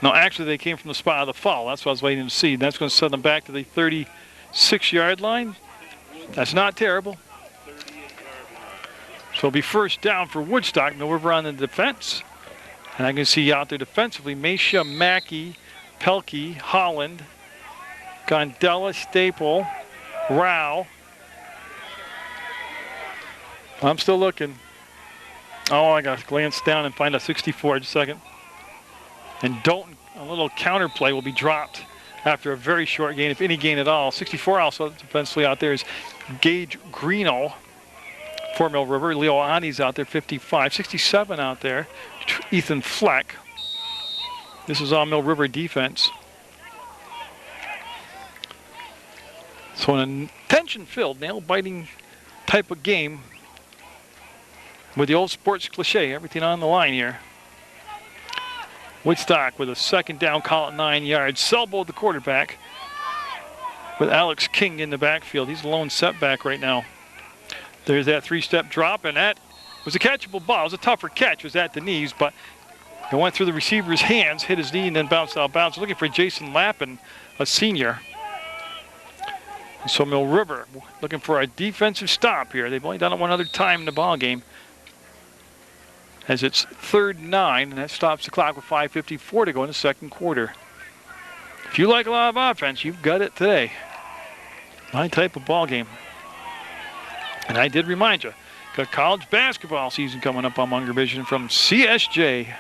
No, actually, they came from the spot of the foul. That's what I was waiting to see. That's going to send them back to the 36-yard line. That's not terrible. So it'll be first down for Woodstock. Mill River on the defense. And I can see out there defensively, Mesha, Mackey, Pelkey, Holland, Gondella, Staple, Rao. I'm still looking. Oh, I got to glance down and find a 64 just a second. And Dalton, a little counter play will be dropped after a very short gain, if any gain at all. 64 also defensively out there is Gage Greeno for Mill River. Leo Ani's out there, 55. 67 out there, Ethan Fleck. This is all Mill River defense. So an tension-filled, nail-biting type of game with the old sports cliche, everything on the line here. Woodstock with a second down, call it 9 yards. Selbo, the quarterback, with Alex King in the backfield. He's a lone setback right now. There's that three-step drop, and that was a catchable ball. It was a tougher catch. It was at the knees, but it went through the receiver's hands, hit his knee, and then bounced out of bounds. Looking for Jason Lappin, a senior. And so Mill River looking for a defensive stop here. They've only done it one other time in the ball game. As it's 3rd and 9, and that stops the clock with 5:54 to go in the second quarter. If you like a lot of offense, you've got it today. My type of ball game. And I did remind you, got college basketball season coming up on Munger Vision from CSJ.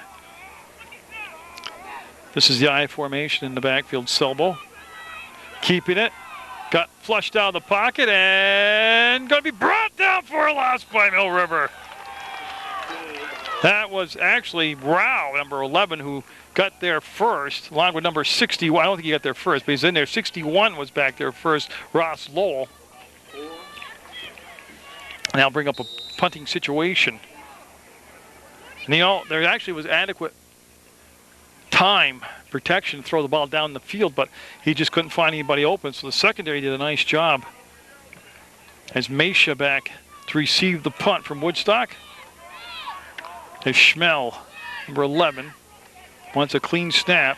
This is the I formation in the backfield. Selbo keeping it. Got flushed out of the pocket and going to be brought down for a loss by Mill River. That was actually Rao, number 11, who got there first, along with number 61. I don't think he got there first, but he's in there. 61 was back there first, Ross Lowell. And that'll bring up a punting situation. And you know, there actually was adequate time, protection to throw the ball down the field, but he just couldn't find anybody open. So the secondary did a nice job as Mesha back to receive the punt from Woodstock. As Schmel, number 11, wants a clean snap.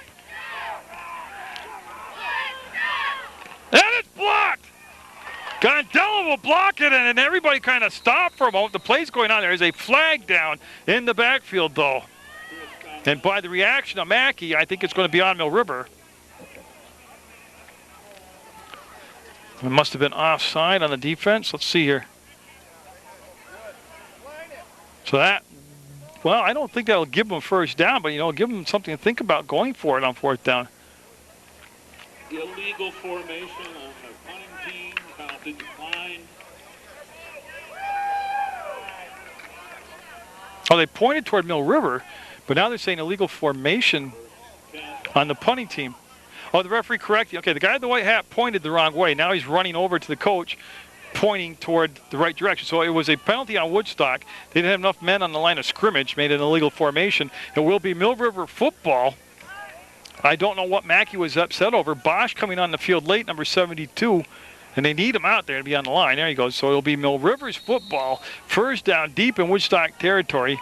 And it's blocked! Gondella will block it, and everybody kind of stopped for a moment. The play's going on. There is a flag down in the backfield, though. And by the reaction of Mackey, I think it's going to be on Mill River. It must have been offside on the defense. Let's see here. So that, well, I don't think that'll give them first down, but, you know, give them something to think about going for it on 4th down. Illegal formation on the punting team, penalty decline. Oh, they pointed toward Mill River, but now they're saying illegal formation on the punting team. Oh, the referee corrected. Okay, the guy in the white hat pointed the wrong way. Now he's running over to the coach, pointing toward the right direction. So it was a penalty on Woodstock. They didn't have enough men on the line of scrimmage, made an illegal formation. It will be Mill River football. I don't know what Mackey was upset over. Bosch coming on the field late, number 72, and they need him out there to be on the line. There he goes. So it'll be Mill River's football. First down, deep in Woodstock territory.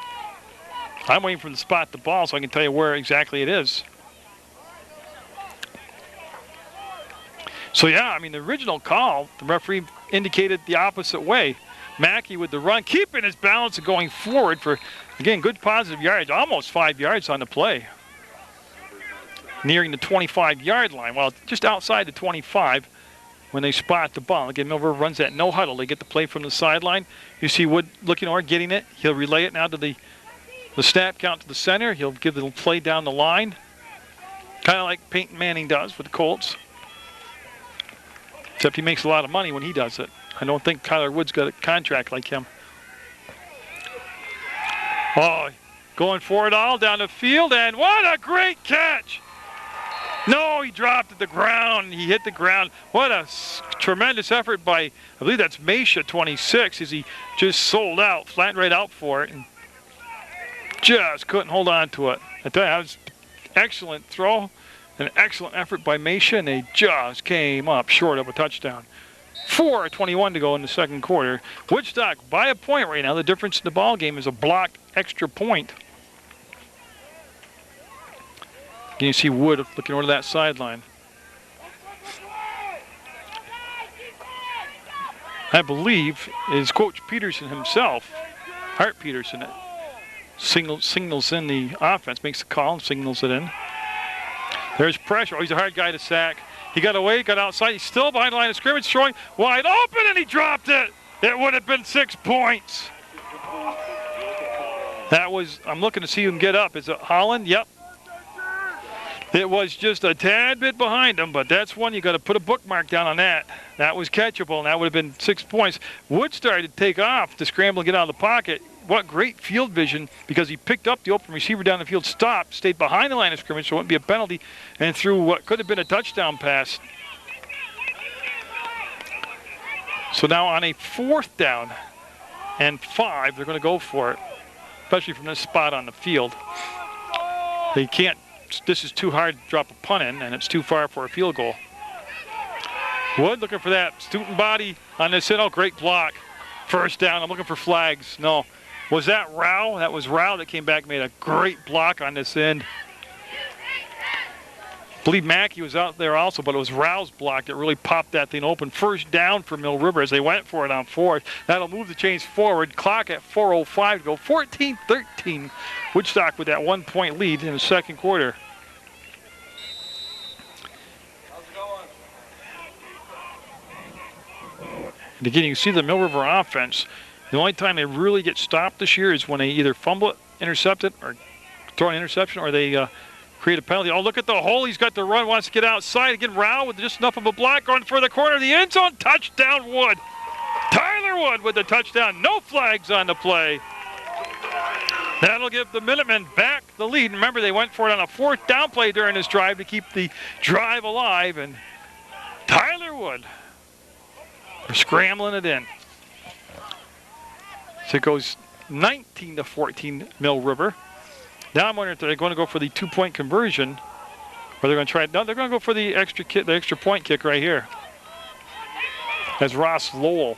I'm waiting for the spot the ball so I can tell you where exactly it is. So, yeah, I mean, the original call, the referee indicated the opposite way. Mackey with the run, keeping his balance and going forward for, again, good positive yardage, almost 5 yards on the play. Nearing the 25-yard line. Well, just outside the 25 when they spot the ball. Again, Mill River runs that no huddle. They get the play from the sideline. You see Wood looking over, getting it. He'll relay it now to the snap count to the center. He'll give the play down the line. Kind of like Peyton Manning does with the Colts. Except he makes a lot of money when he does it. I don't think Kyler Wood's got a contract like him. Oh, going for it all down the field, and what a great catch! No, he dropped at the ground. He hit the ground. What a tremendous effort by, I believe that's Mesha, 26, as he just sold out, flattened right out for it, and just couldn't hold on to it. I tell you, that was excellent throw, an excellent effort by Mesha, and they just came up short of a touchdown. 4:21 to go in the second quarter. Woodstock by a point right now. The difference in the ball game is a blocked extra point. Can you see Wood looking over that sideline? I believe is Coach Peterson himself, Hart Peterson, signals in the offense, makes the call and signals it in. There's pressure. Oh, he's a hard guy to sack. He got away, got outside. He's still behind the line of scrimmage, throwing wide open, and he dropped it. It would have been 6 points. That was, I'm looking to see who can get up. Is it Holland? Yep. It was just a tad bit behind him, but that's one you got to put a bookmark down on that. That was catchable, and that would have been 6 points. Wood started to take off to scramble and get out of the pocket. What great field vision, because he picked up the open receiver down the field, stopped, stayed behind the line of scrimmage so it wouldn't be a penalty, and threw what could have been a touchdown pass. So now on a 4th down and 5, they're going to go for it, especially from this spot on the field. They can't, this is too hard to drop a punt in, and it's too far for a field goal. Wood looking for that student body on this hit. Oh, great block. First down. I'm looking for flags. No. Was that Rao? That was Rao that came back and made a great block on this end. I believe Mackey was out there also, but it was Rao's block that really popped that thing open. First down for Mill River as they went for it on 4th. That'll move the chains forward. Clock at 4:05 to go. 14-13. Woodstock with that 1-point lead in the second quarter. And again, you can see the Mill River offense. The only time they really get stopped this year is when they either fumble it, intercept it, or throw an interception, or they create a penalty. Oh, look at the hole. He's got the run, wants to get outside. Again, Rao with just enough of a block going for the corner of the end zone. Touchdown, Wood. Tyler Wood with the touchdown. No flags on the play. That'll give the Minutemen back the lead. Remember, they went for it on a 4th down play during this drive to keep the drive alive. And Tyler Wood, they're scrambling it in. So it goes 19-14 Mill River. Now I'm wondering if they're going to go for the 2-point conversion, or they're going to try. No, they're going to go for the extra point kick right here. As Ross Lowell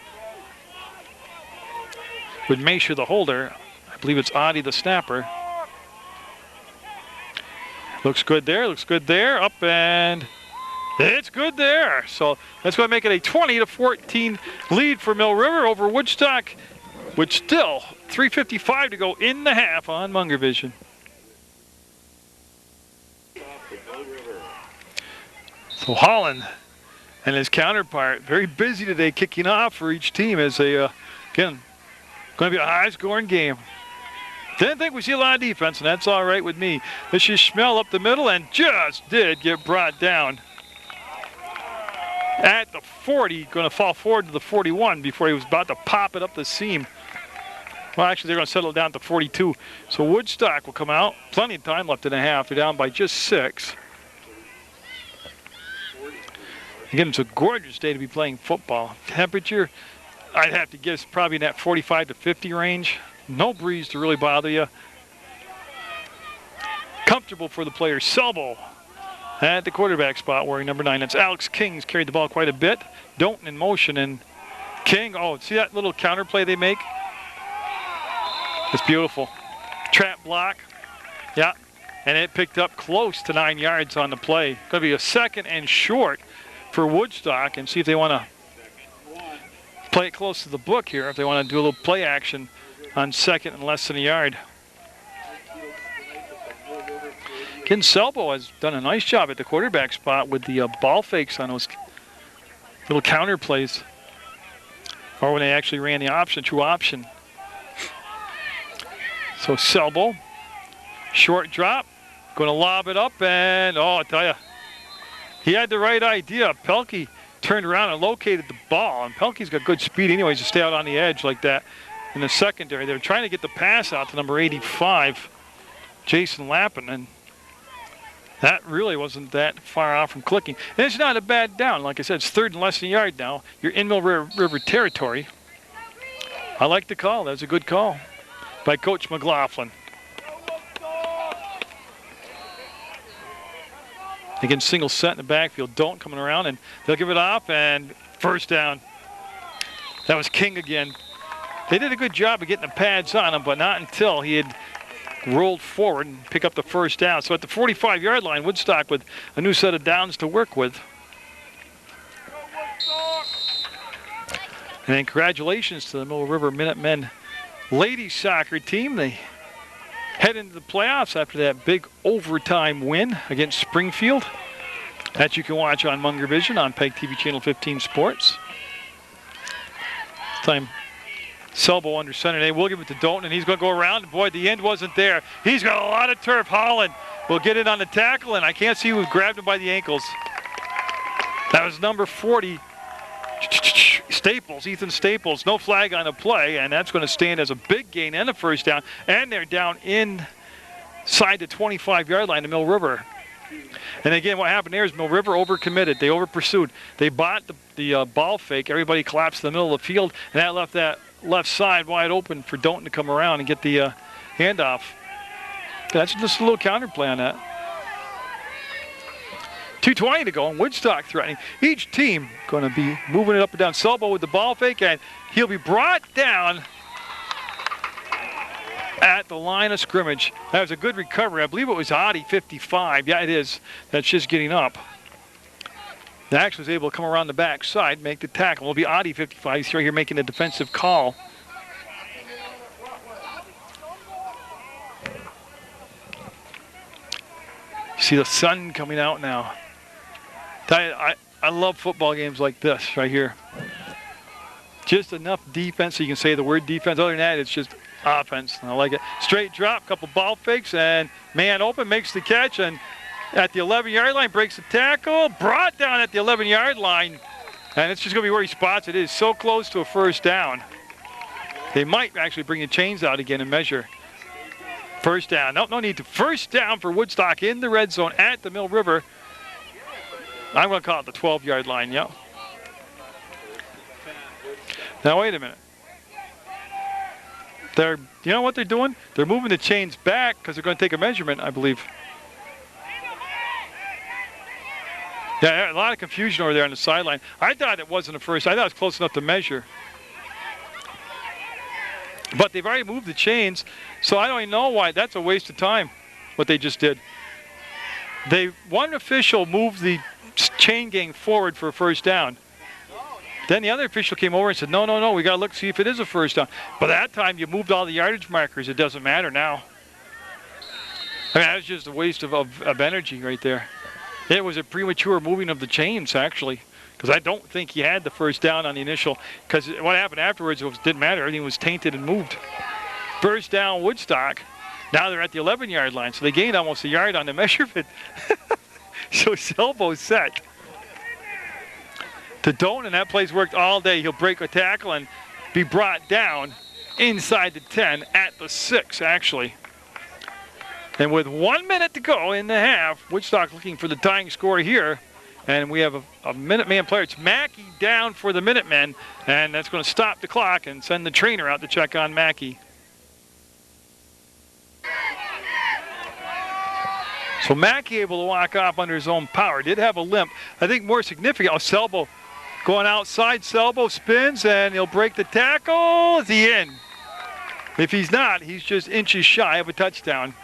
with Mesha the holder. I believe it's Adi the snapper. Looks good there. Looks good there. Up and it's good there. So that's going to make it a 20-14 lead for Mill River over Woodstock, with still 3:55 to go in the half on Munger Vision. So Holland and his counterpart very busy today kicking off for each team as they, again, going to be a high-scoring game. Didn't think we see a lot of defense, and that's all right with me. This is Schmel up the middle and just did get brought down at the 40, going to fall forward to the 41 before he was about to pop it up the seam. Well, actually, they're going to settle down to 42. So Woodstock will come out. Plenty of time left in the half. They're down by just 6. Again, it's a gorgeous day to be playing football. Temperature, I'd have to guess probably in that 45 to 50 range. No breeze to really bother you. Comfortable for the players. Selbo at the quarterback spot wearing number 9. That's Alex King's carried the ball quite a bit. Don't in motion, and King, oh, see that little counter play they make? It's beautiful. Trap block. Yeah. And it picked up close to 9 yards on the play. Going to be a 2nd and short for Woodstock, and see if they want to play it close to the book here, if they want to do a little play action on 2nd and less than a yard. Ken Selbo has done a nice job at the quarterback spot with the ball fakes on those little counter plays, or when they actually ran the option, true option. So Selbo, short drop, going to lob it up, and oh, I tell you, he had the right idea. Pelkey turned around and located the ball, and Pelkey's got good speed anyways to stay out on the edge like that in the secondary. They were trying to get the pass out to number 85, Jason Lappin, and That really wasn't that far off from clicking. And it's not a bad down. Like I said, it's third and less than a yard now. You're in Mill River territory. I like the call. That was a good call by Coach McLaughlin. Again, single set in the backfield. Don't coming around, and they'll give it off, and first down. That was King again. They did a good job of getting the pads on him, but not until he had rolled forward and pick up the first down. So at the 45-yard line, Woodstock with a new set of downs to work with. And then congratulations to the Mill River Minutemen ladies soccer team. They head into the playoffs after that big overtime win against Springfield. That you can watch on Munger Vision on PEGTV Channel 15 Sports. This time, Selbo under center. They will give it to Dalton, and he's going to go around. Boy, the end wasn't there. He's got a lot of turf. Holland will get it on the tackle, and I can't see who grabbed him by the ankles. That was number 40, Staples, Ethan Staples. No flag on the play, and that's going to stand as a big gain and a first down. And they're down inside the 25-yard line to Mill River. And again, what happened there is Mill River overcommitted. They over-pursued. They bought the ball fake. Everybody collapsed in the middle of the field, and that left that left side wide open for Dalton to come around and get the handoff. That's just a little counterplay on that. 2:20 to go, and Woodstock threatening. Each team going to be moving it up and down. Selbo with the ball fake, and he'll be brought down at the line of scrimmage. That was a good recovery. I believe it was Audi 55. Yeah, it is. That's just getting up. Dax was able to come around the backside, make the tackle. It'll be Audi 55. He's right here making a defensive call. You see the sun coming out now. I love football games like this right here. Just enough defense so you can say the word defense. Other than that, it's just offense. I like it. Straight drop, couple ball fakes, and man open, makes the catch, and at the 11-yard line, breaks the tackle, brought down at the 11-yard line, and it's just going to be where he spots it. It is so close to a first down. They might actually bring the chains out again and measure. First down. No need to. First down for Woodstock in the red zone at the Mill River. I'm going to call it the 12-yard line, yeah. Now, wait a minute. You know what they're doing? They're moving the chains back because they're going to take a measurement, I believe. Yeah, a lot of confusion over there on the sideline. I thought it wasn't a first. I thought it was close enough to measure. But they've already moved the chains, so I don't even know why. That's a waste of time, what they just did. One official moved the chain gang forward for a first down. Then the other official came over and said, no, we got to look, see if it is a first down. But that time you moved all the yardage markers. It doesn't matter now. I mean, that was just a waste of energy right there. It was a premature moving of the chains, actually, because I don't think he had the first down on the initial, because what happened afterwards didn't matter. Everything was tainted and moved. First down, Woodstock. Now they're at the 11-yard line, so they gained almost a yard on the measurement. So Selbo's set. To Dalton, and that play's worked all day. He'll break a tackle and be brought down inside the 10 at the 6, actually. And with 1 minute to go in the half, Woodstock looking for the tying score here. And we have a Minuteman player. It's Mackey down for the Minutemen, and that's going to stop the clock and send the trainer out to check on Mackey. So Mackey able to walk off under his own power. Did have a limp. I think more significant, Selbo going outside. Selbo spins, and he'll break the tackle. Is he in? If he's not, he's just inches shy of a touchdown.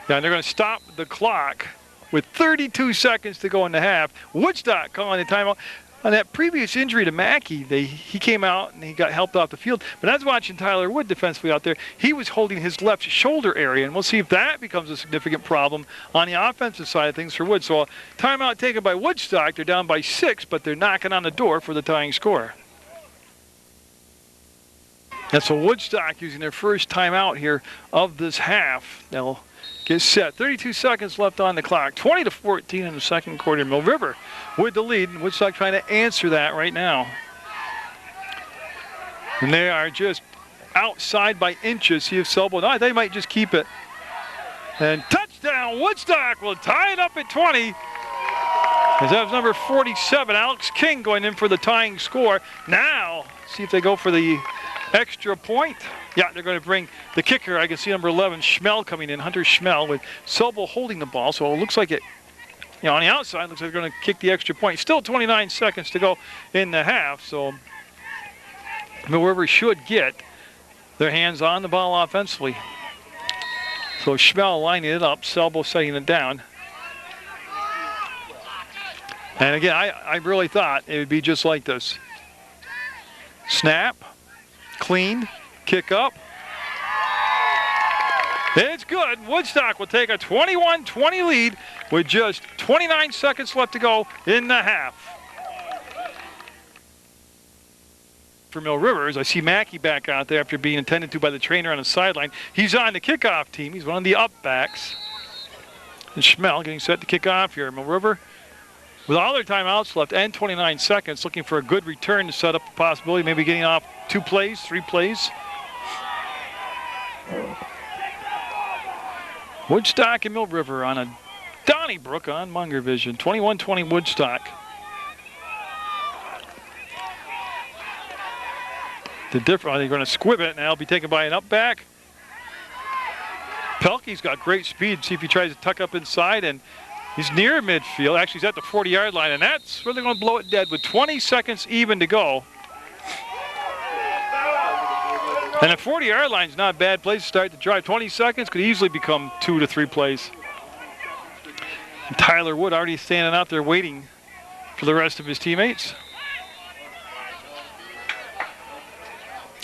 Now they're going to stop the clock with 32 seconds to go in the half. Woodstock calling the timeout. On that previous injury to Mackey, he came out and he got helped off the field. But I was watching Tyler Wood defensively out there. He was holding his left shoulder area, and we'll see if that becomes a significant problem on the offensive side of things for Wood. So a timeout taken by Woodstock. They're down by 6, but they're knocking on the door for the tying score. And so Woodstock using their first timeout here of this half. They'll get set. 32 seconds left on the clock. 20-14 in the second quarter. Mill River with the lead. And Woodstock trying to answer that right now. And they are just outside by inches. See if Selbo. No, they might just keep it. And touchdown Now Woodstock will tie it up at 20. As that was number 47, Alex King, going in for the tying score. Now, see if they go for the extra point. Yeah, they're going to bring the kicker. I can see number 11, Schmel, coming in, Hunter Schmel, with Sobel holding the ball. So it looks like it, on the outside, looks like they're going to kick the extra point. Still 29 seconds to go in the half. So Mill River should get their hands on the ball offensively. So Schmel lining it up, Sobel setting it down. And again, I really thought it would be just like this. Snap, clean, kick up. It's good. Woodstock will take a 21-20 lead with just 29 seconds left to go in the half. For Mill River, as I see Mackey back out there after being attended to by the trainer on the sideline. He's on the kickoff team. He's one of the up backs. And Schmel getting set to kick off here. Mill River, with all their timeouts left and 29 seconds, looking for a good return to set up the possibility, maybe getting off 2 plays, 3 plays. Woodstock and Mill River on a Donnybrook on Munger Vision. 21-20 Woodstock. Are they going to squib it, and that'll be taken by an up back. Pelkey's got great speed. See if he tries to tuck up inside, and he's near midfield. Actually, he's at the 40-yard line, and that's where they're going to blow it dead with 20 seconds even to go. And the 40-yard line is not a bad place to start the drive. 20 seconds could easily become 2 to 3 plays. And Tyler Wood already standing out there waiting for the rest of his teammates.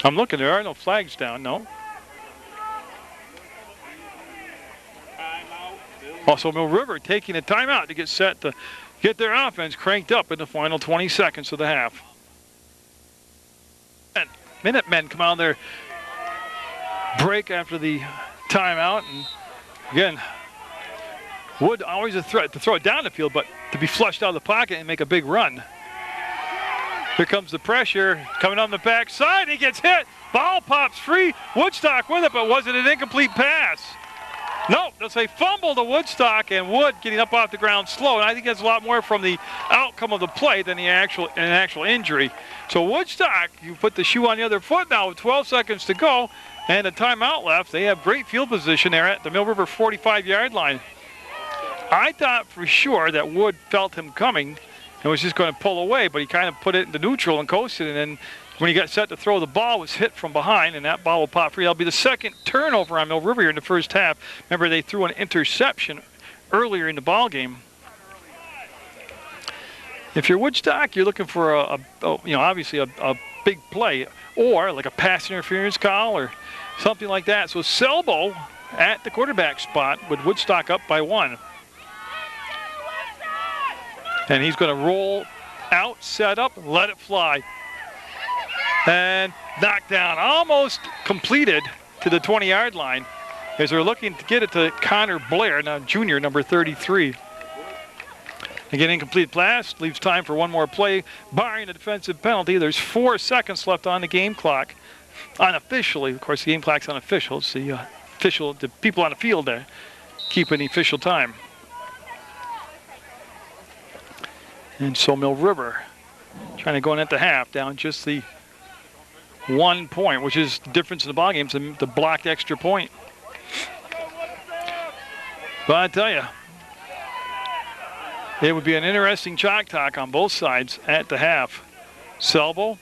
I'm looking, there are no flags down, no. Also, Mill River taking a timeout to get set to get their offense cranked up in the final 20 seconds of the half. And Minutemen come out of their break after the timeout. And again, Wood always a threat to throw it down the field, but to be flushed out of the pocket and make a big run. Here comes the pressure coming on the backside. He gets hit. Ball pops free. Woodstock with it, but was it an incomplete pass? No, they'll say fumble to Woodstock, and Wood getting up off the ground slow. And I think that's a lot more from the outcome of the play than an actual injury. So Woodstock, you put the shoe on the other foot now with 12 seconds to go and a timeout left. They have great field position there at the Mill River 45-yard line. I thought for sure that Wood felt him coming and was just going to pull away, but he kind of put it into neutral and coasted, and then when he got set to throw, the ball was hit from behind, and that ball will pop free. That'll be the second turnover on Mill River here in the first half. Remember, they threw an interception earlier in the ball game. If you're Woodstock, you're looking for obviously a big play, or like a pass interference call or something like that. So Selbo at the quarterback spot with Woodstock up by 1. And he's going to roll out, set up, let it fly. And knocked down, almost completed to the 20-yard line as they're looking to get it to Connor Blair, now junior, number 33. Again, incomplete pass, leaves time for one more play. Barring a defensive penalty, there's 4 seconds left on the game clock. Unofficially, of course, the game clock's unofficial. It's the people on the field there keeping the official time. And so Mill River trying to go in at the half, down just the 1 point, which is the difference in the ballgame, the blocked extra point. But I tell you, it would be an interesting chalk talk on both sides at the half. Selbo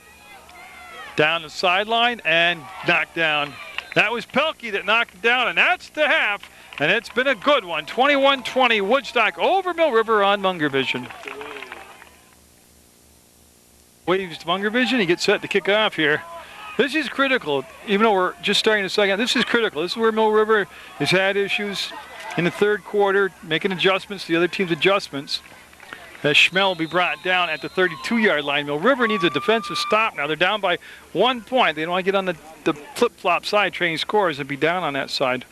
down the sideline and knocked down. That was Pelkey that knocked it down, and that's the half. And it's been a good one. 21-20 Woodstock over Mill River on Munger Vision. Waves to Munger Vision. He gets set to kick off here. This is critical, even though we're just starting the second. This is critical. This is where Mill River has had issues in the third quarter, making adjustments, the other team's adjustments. As Schmel will be brought down at the 32-yard line. Mill River needs a defensive stop now. They're down by 1 point. They don't want to get on the flip-flop side, trading scores, and be down on that side.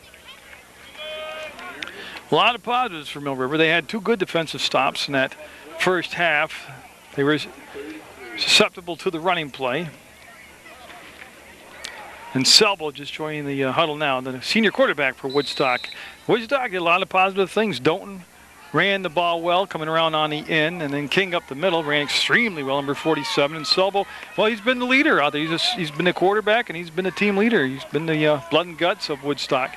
A lot of positives for Mill River. They had 2 good defensive stops in that first half. They were susceptible to the running play. And Selbo just joining the huddle now, the senior quarterback for Woodstock. Woodstock did a lot of positive things. Dalton ran the ball well, coming around on the end, and then King up the middle ran extremely well, number 47. And Selbo, well, he's been the leader out there. He's been the quarterback, and he's been the team leader. He's been the blood and guts of Woodstock.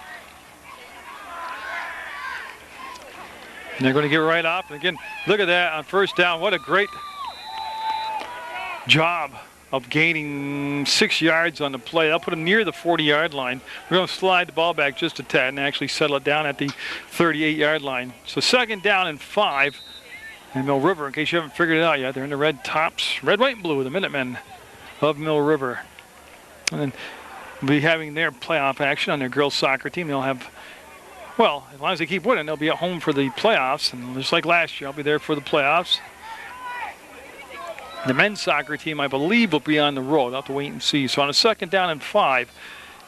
And they're going to get right off. And again, look at that on first down. What a great job of gaining 6 yards on the play. I'll put him near the 40-yard line. We're going to slide the ball back just a tad and actually settle it down at the 38-yard line. So 2nd down and 5. And Mill River, in case you haven't figured it out yet, they're in the red tops, red, white, and blue, the Minutemen of Mill River. And then we'll be having their playoff action on their girls soccer team. They'll have, well, as long as they keep winning, they'll be at home for the playoffs. And just like last year, I'll be there for the playoffs. The men's soccer team, I believe, will be on the road. I'll have to wait and see. So on a 2nd down and 5,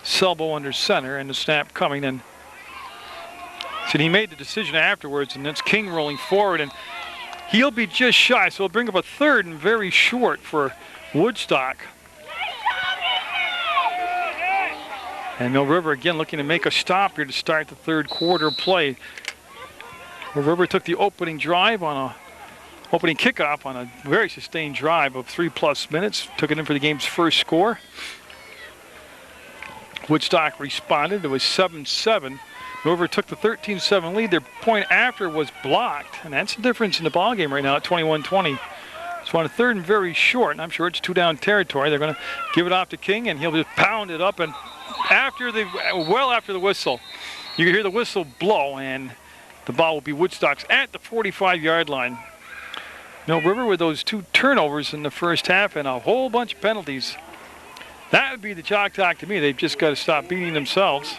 Selbo under center and the snap coming. And so he made the decision afterwards, and that's King rolling forward. And he'll be just shy, so he'll bring up a 3rd and very short for Woodstock. And Mill River again looking to make a stop here to start the 3rd quarter play. Mill River took the opening drive on a opening kickoff on a very sustained drive of 3+ minutes. Took it in for the game's first score. Woodstock responded. It was 7-7. Mill took the 13-7 lead. Their point after was blocked, and that's the difference in the ball game right now at 21-20. So on a 3rd and very short, and I'm sure it's 2-down territory, they're going to give it off to King, and he'll just pound it up. And after the whistle, you can hear the whistle blow, and the ball will be Woodstock's at the 45-yard line. Mill River with those 2 turnovers in the first half and a whole bunch of penalties. That would be the chalk talk to me. They've just got to stop beating themselves.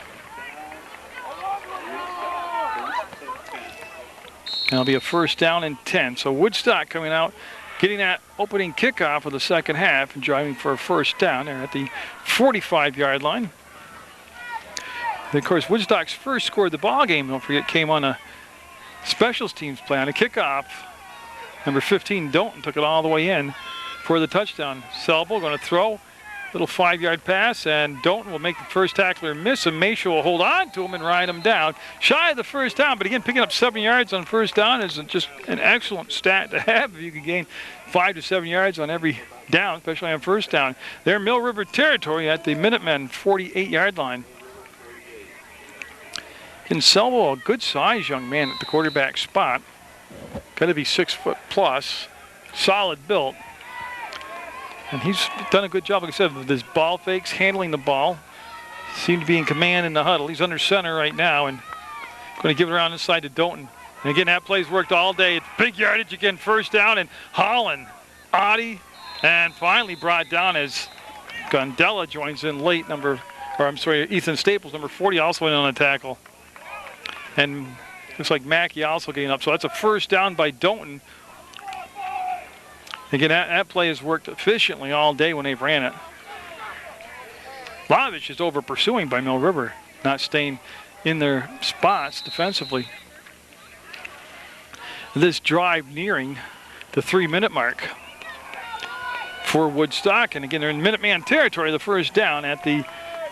That'll be a 1st down and 10. So Woodstock coming out, getting that opening kickoff of the 2nd half and driving for a 1st down. They're at the 45-yard line. And of course, Woodstock's first score of the ball game, don't forget, came on a specials teams play on a kickoff. Number 15, Dalton, took it all the way in for the touchdown. Selbo going to throw. Little 5-yard pass, and Dalton will make the first tackler miss, and Maysha will hold on to him and ride him down. Shy of the 1st down, but again, picking up 7 yards on 1st down is just an excellent stat to have if you can gain 5 to 7 yards on every down, especially on 1st down. They're Mill River territory at the Minutemen 48-yard line. And Selbo, a good-sized young man at the quarterback spot. Got to be 6 foot plus, solid built. And he's done a good job, like I said, with his ball fakes, handling the ball. Seemed to be in command in the huddle. He's under center right now and going to give it around inside to Dalton. And again, that play's worked all day. It's big yardage again, 1st down, and Holland, Audie, and finally brought down as Gondella joins in late. Ethan Staples, number 40, also in on a tackle. And looks like Mackey also getting up. So that's a 1st down by Dalton. Again, that play has worked efficiently all day when they've ran it. A lot of it's just over pursuing by Mill River, not staying in their spots defensively. This drive nearing the 3-minute mark for Woodstock. And again, they're in Minuteman territory, the 1st down at the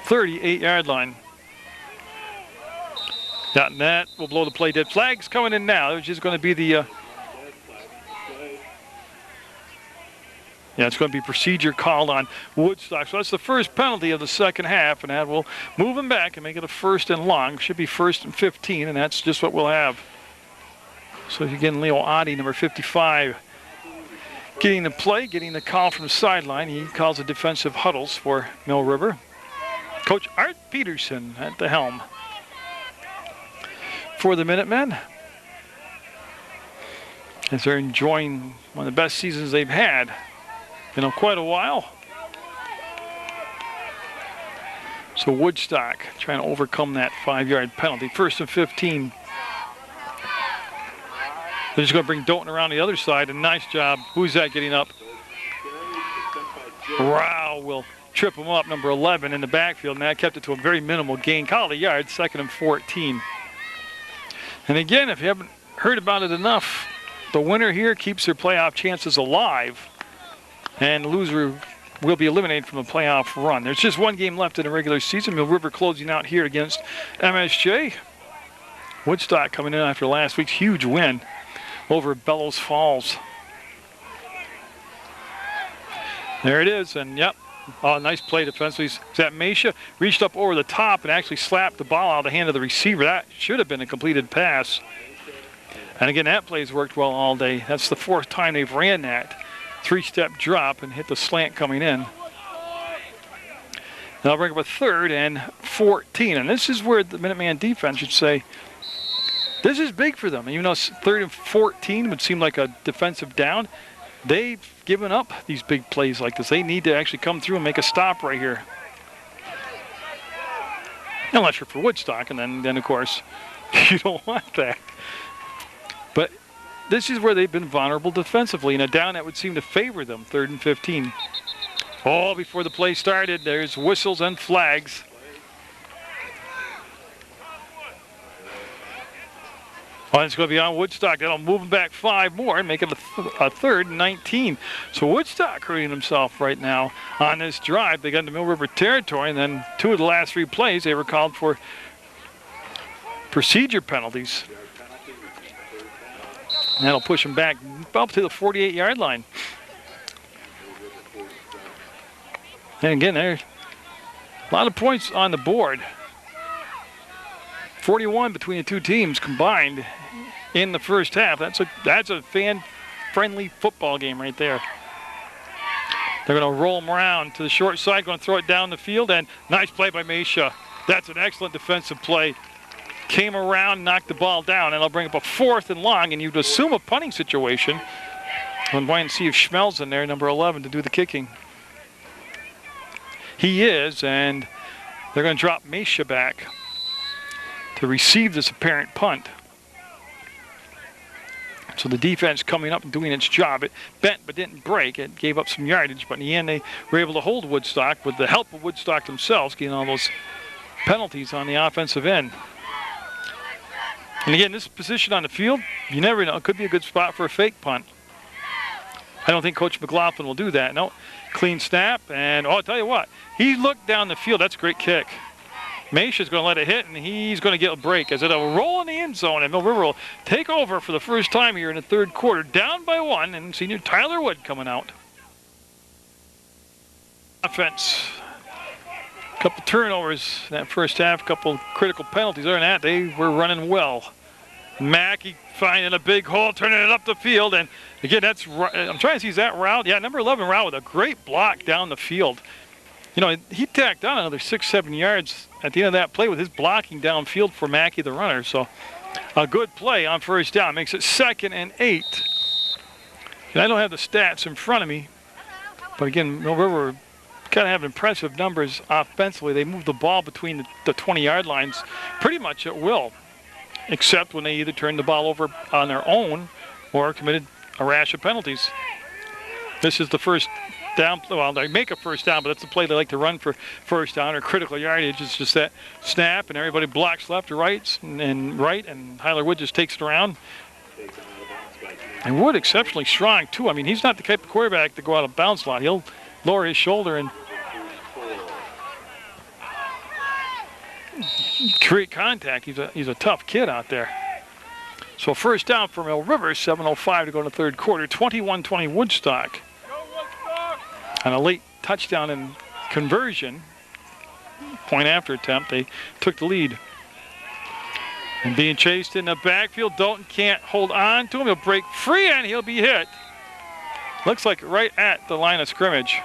38-yard line. That will blow the play dead. Flags coming in now. It's just going to be the... it's going to be procedure called on Woodstock. So that's the first penalty of the 2nd half, and that will move him back and make it a 1st and long. Should be 1st and 15, and that's just what we'll have. So again, Leo Audie, number 55, getting the play, getting the call from the sideline. He calls the defensive huddles for Mill River. Coach Art Peterson at the helm for the Minutemen, as they're enjoying one of the best seasons they've had in quite a while. So Woodstock trying to overcome that 5-yard penalty. 1st and 15. They're just going to bring Dalton around the other side, and nice job. Who's that getting up? Rao will trip him up, number 11 in the backfield, and that kept it to a very minimal gain. Call it a yard, 2nd and 14. And again, if you haven't heard about it enough, the winner here keeps their playoff chances alive. And the loser will be eliminated from the playoff run. There's just one game left in the regular season. Mill River closing out here against MSJ. Woodstock coming in after last week's huge win over Bellows Falls. There it is, and yep. Oh, nice play defensively. That Mesha reached up over the top and actually slapped the ball out of the hand of the receiver. That should have been a completed pass. And again, that play's worked well all day. That's the 4th time they've ran that 3-step drop and hit the slant coming in. Now I'll bring up a 3rd and 14. And this is where the Minuteman defense should say, this is big for them. Even though 3rd and 14 would seem like a defensive down, they've given up these big plays like this. They need to actually come through and make a stop right here. Unless you're for Woodstock, and then of course, you don't want that. But this is where they've been vulnerable defensively, and a down that would seem to favor them, 3rd and 15. Oh, before the play started, there's whistles and flags. Oh, it's going to be on Woodstock. That'll move them back 5 more and make it a 3rd and 19. So Woodstock hurting himself right now on this drive. They got into Mill River territory, and then 2 of the last 3 plays they were called for procedure penalties. And that'll push them back up to the 48-yard line. And again, there's a lot of points on the board. 41 between the 2 teams combined in the first half. That's a fan-friendly football game right there. They're going to roll them around to the short side, going to throw it down the field, and nice play by Mesha. That's an excellent defensive play. Came around, knocked the ball down, and I'll bring up a 4th and long, and you'd assume a punting situation. I'm going to see if Schmel's in there, number 11, to do the kicking. He is, and they're going to drop Mesha back to receive this apparent punt. So the defense coming up and doing its job. It bent but didn't break. It gave up some yardage, but in the end they were able to hold Woodstock with the help of Woodstock themselves, getting all those penalties on the offensive end. And again, this position on the field, you never know. It could be a good spot for a fake punt. I don't think Coach McLaughlin will do that. No, clean snap, and I'll tell you what, he looked down the field. That's a great kick. Mesha's going to let it hit, and he's going to get a break as it'll roll in the end zone, and Mill River will take over for the first time here in the 3rd quarter, down by 1, and senior Tyler Wood coming out. Offense. A couple turnovers in that first half, a couple critical penalties. Other than that, they were running well. Mackey finding a big hole, turning it up the field, and again, I'm trying to see, is that route? Yeah, number 11 route with a great block down the field. You know, he tacked on another 6-7 yards at the end of that play with his blocking downfield for Mackey, the runner. So a good play on first down. Makes it 2nd and 8. And I don't have the stats in front of me. But again, Mill River kind of have impressive numbers offensively. They move the ball between the 20-yard lines pretty much at will, except when they either turn the ball over on their own or committed a rash of penalties. This is the first down. Well, they make a first down, but that's the play they like to run for first down or critical yardage. It's just that snap, and everybody blocks left or right, and Tyler Wood just takes it around. And Wood exceptionally strong, too. I mean, he's not the type of quarterback to go out of bounds a lot. He'll lower his shoulder and create contact. He's a tough kid out there. So first down for Mill River, 7:05 to go in the 3rd quarter, 21-20 Woodstock. On a late touchdown and conversion, point after attempt, they took the lead. And being chased in the backfield, Dalton can't hold on to him. He'll break free and he'll be hit. Looks like right at the line of scrimmage.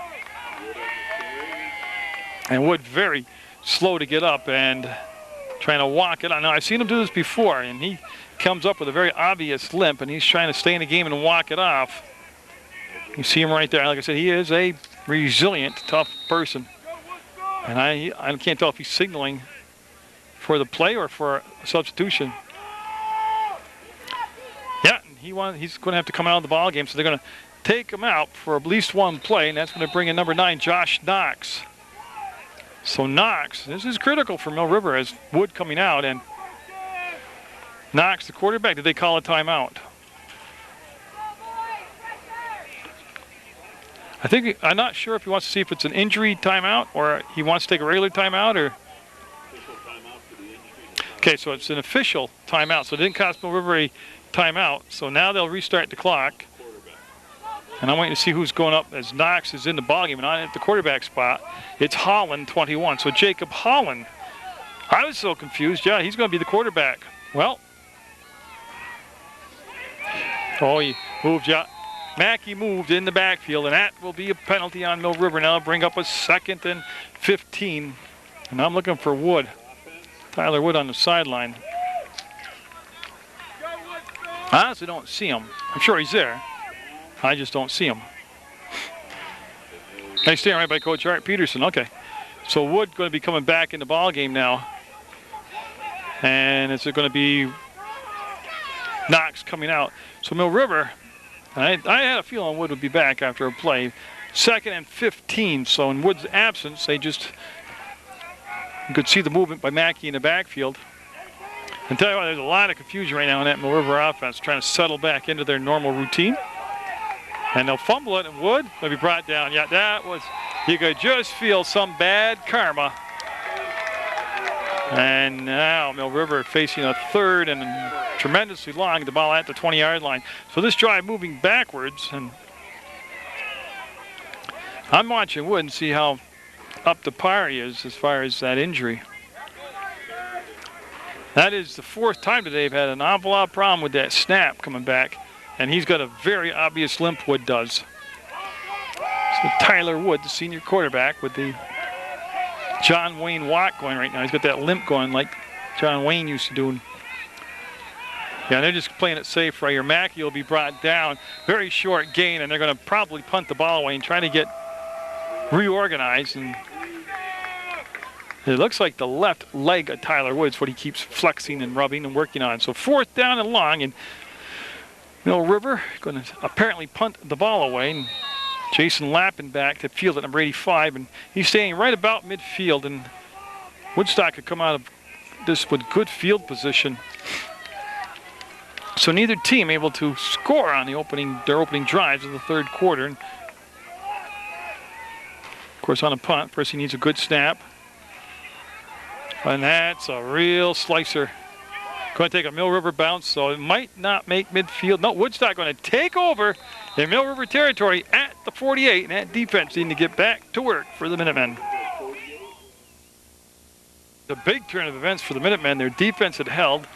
And Wood very slow to get up and trying to walk it on. Now, I've seen him do this before, and he comes up with a very obvious limp, and he's trying to stay in the game and walk it off. You see him right there. Like I said, he is a resilient, tough person. And I can't tell if he's signaling for the play or for a substitution. Yeah, he's going to have to come out of the ball game, so they're going to take him out for at least one play, and that's going to bring in number 9, Josh Knox. So Knox, this is critical for Mill River as Wood coming out, and Knox, the quarterback, did they call a timeout? I'm not sure if he wants to see if it's an injury timeout or he wants to take a regular timeout or. Official timeout for the injury. Okay, so it's an official timeout, so it didn't cost Mill River a timeout. So now they'll restart the clock. And I'm waiting to see who's going up as Knox is in the ballgame and not at the quarterback spot. It's Holland, 21. So Jacob Holland. I was so confused. Yeah, he's going to be the quarterback. Well. Oh, he moved. Yeah. Mackey moved in the backfield, and that will be a penalty on Mill River. Now bring up a 2nd and 15. And I'm looking for Wood. Tyler Wood on the sideline. I honestly don't see him. I'm sure he's there. I just don't see him. Nice stand right by Coach Art Peterson. Okay. So Wood going to be coming back in the ball game now. And it's going to be Knox coming out. So Mill River, I had a feeling Wood would be back after a play. 2nd and 15. So in Wood's absence, you could see the movement by Mackey in the backfield. And tell you what, there's a lot of confusion right now in that Mill River offense, trying to settle back into their normal routine. And they'll fumble it, and Wood will be brought down. Yeah, that was, you could just feel some bad karma. And now Mill River facing a 3rd and tremendously long, the ball at the 20-yard line. So this drive moving backwards, and I'm watching Wood and see how up to par he is as far as that injury. That is the 4th time today they've had an awful lot of problem with that snap coming back, and he's got a very obvious limp, Wood does. So Tyler Wood, the senior quarterback, with the John Wayne walk going right now. He's got that limp going like John Wayne used to do. Yeah, they're just playing it safe right here. Mackey will be brought down. Very short gain, and they're going to probably punt the ball away and try to get reorganized. And it looks like the left leg of Tyler Wood's what he keeps flexing and rubbing and working on. So 4th down and long, and Mill River going to apparently punt the ball away. And Jason Lappin back to field at number 85, and he's staying right about midfield, and Woodstock could come out of this with good field position. So neither team able to score on their opening drives of the 3rd quarter. And of course, on a punt, first he needs a good snap. And that's a real slicer. Going to take a Mill River bounce, so it might not make midfield. No, Woodstock going to take over in Mill River territory at the 48, and that defense needing to get back to work for the Minutemen. The big turn of events for the Minutemen. Their defense had held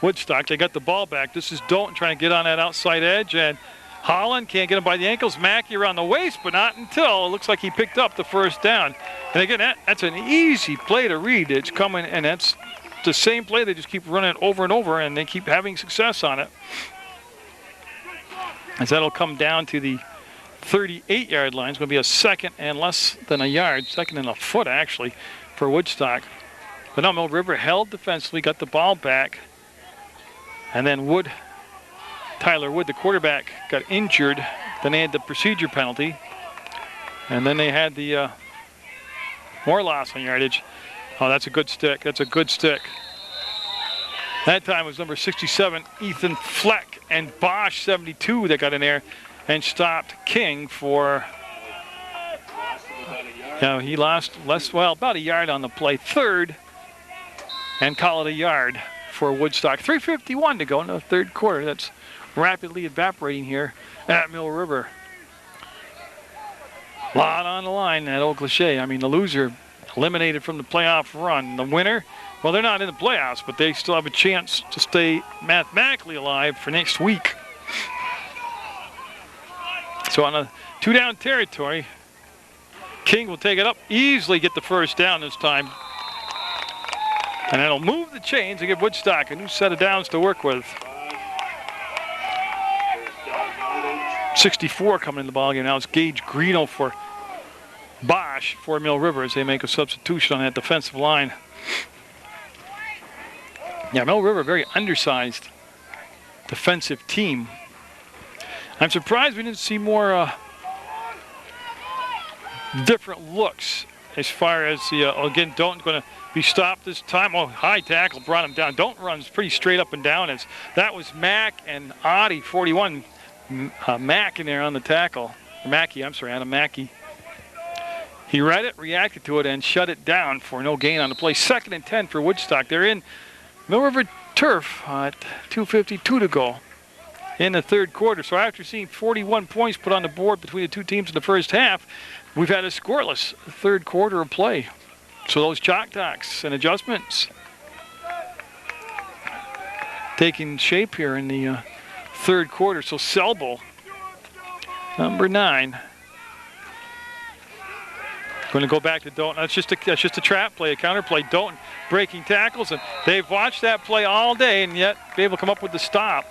Woodstock. They got the ball back. This is Dalton trying to get on that outside edge, and Holland can't get him by the ankles. Mackey around the waist, but not until it looks like he picked up the 1st down. And again, that's an easy play to read. It's coming, and that's the same play. They just keep running it over and over, and they keep having success on it. As that'll come down to the 38-yard line. It's going to be a 2nd and less than a yard, 2nd and a foot actually, for Woodstock. But now Mill River held defensively, got the ball back, and then Tyler Wood, the quarterback, got injured. Then they had the procedure penalty, and then they had the more loss on yardage. Oh, that's a good stick. That's a good stick. That time was number 67, Ethan Fleck, and Bosch, 72, that got in there and stopped King for, he lost about a yard on the play. 3rd, and call it a yard for Woodstock. 3:51 to go in the 3rd quarter. That's rapidly evaporating here at Mill River. A lot on the line, that old cliche. I mean, the loser eliminated from the playoff run. The winner, well, they're not in the playoffs, but they still have a chance to stay mathematically alive for next week. So on a 2-down territory, King will take it up, easily get the 1st down this time. And that'll move the chains and give Woodstock a new set of downs to work with. 64 coming in the ballgame. Now it's Gage Greeno for Bosch for Mill River as they make a substitution on that defensive line. Yeah, Mill River, very undersized defensive team. I'm surprised we didn't see more different looks as far as the, again, Dalton's going to be stopped this time. Oh, high tackle brought him down. Dalton runs pretty straight up and down. As that was Mack and Audi, 41. Mack in there on the tackle. Mackey, I'm sorry, Adam Mackey. He read it, reacted to it, and shut it down for no gain on the play. 2nd and 10 for Woodstock. They're in Mill River turf at 2:52 to go in the third quarter. So after seeing 41 points put on the board between the two teams in the first half, we've had a scoreless third quarter of play. So those chalk talks and adjustments taking shape here in the third quarter. So Selbo, number 9, going to go back to Doughton. That's just a trap play, a counter play. Doughton breaking tackles, and they've watched that play all day and yet be able to come up with the stop.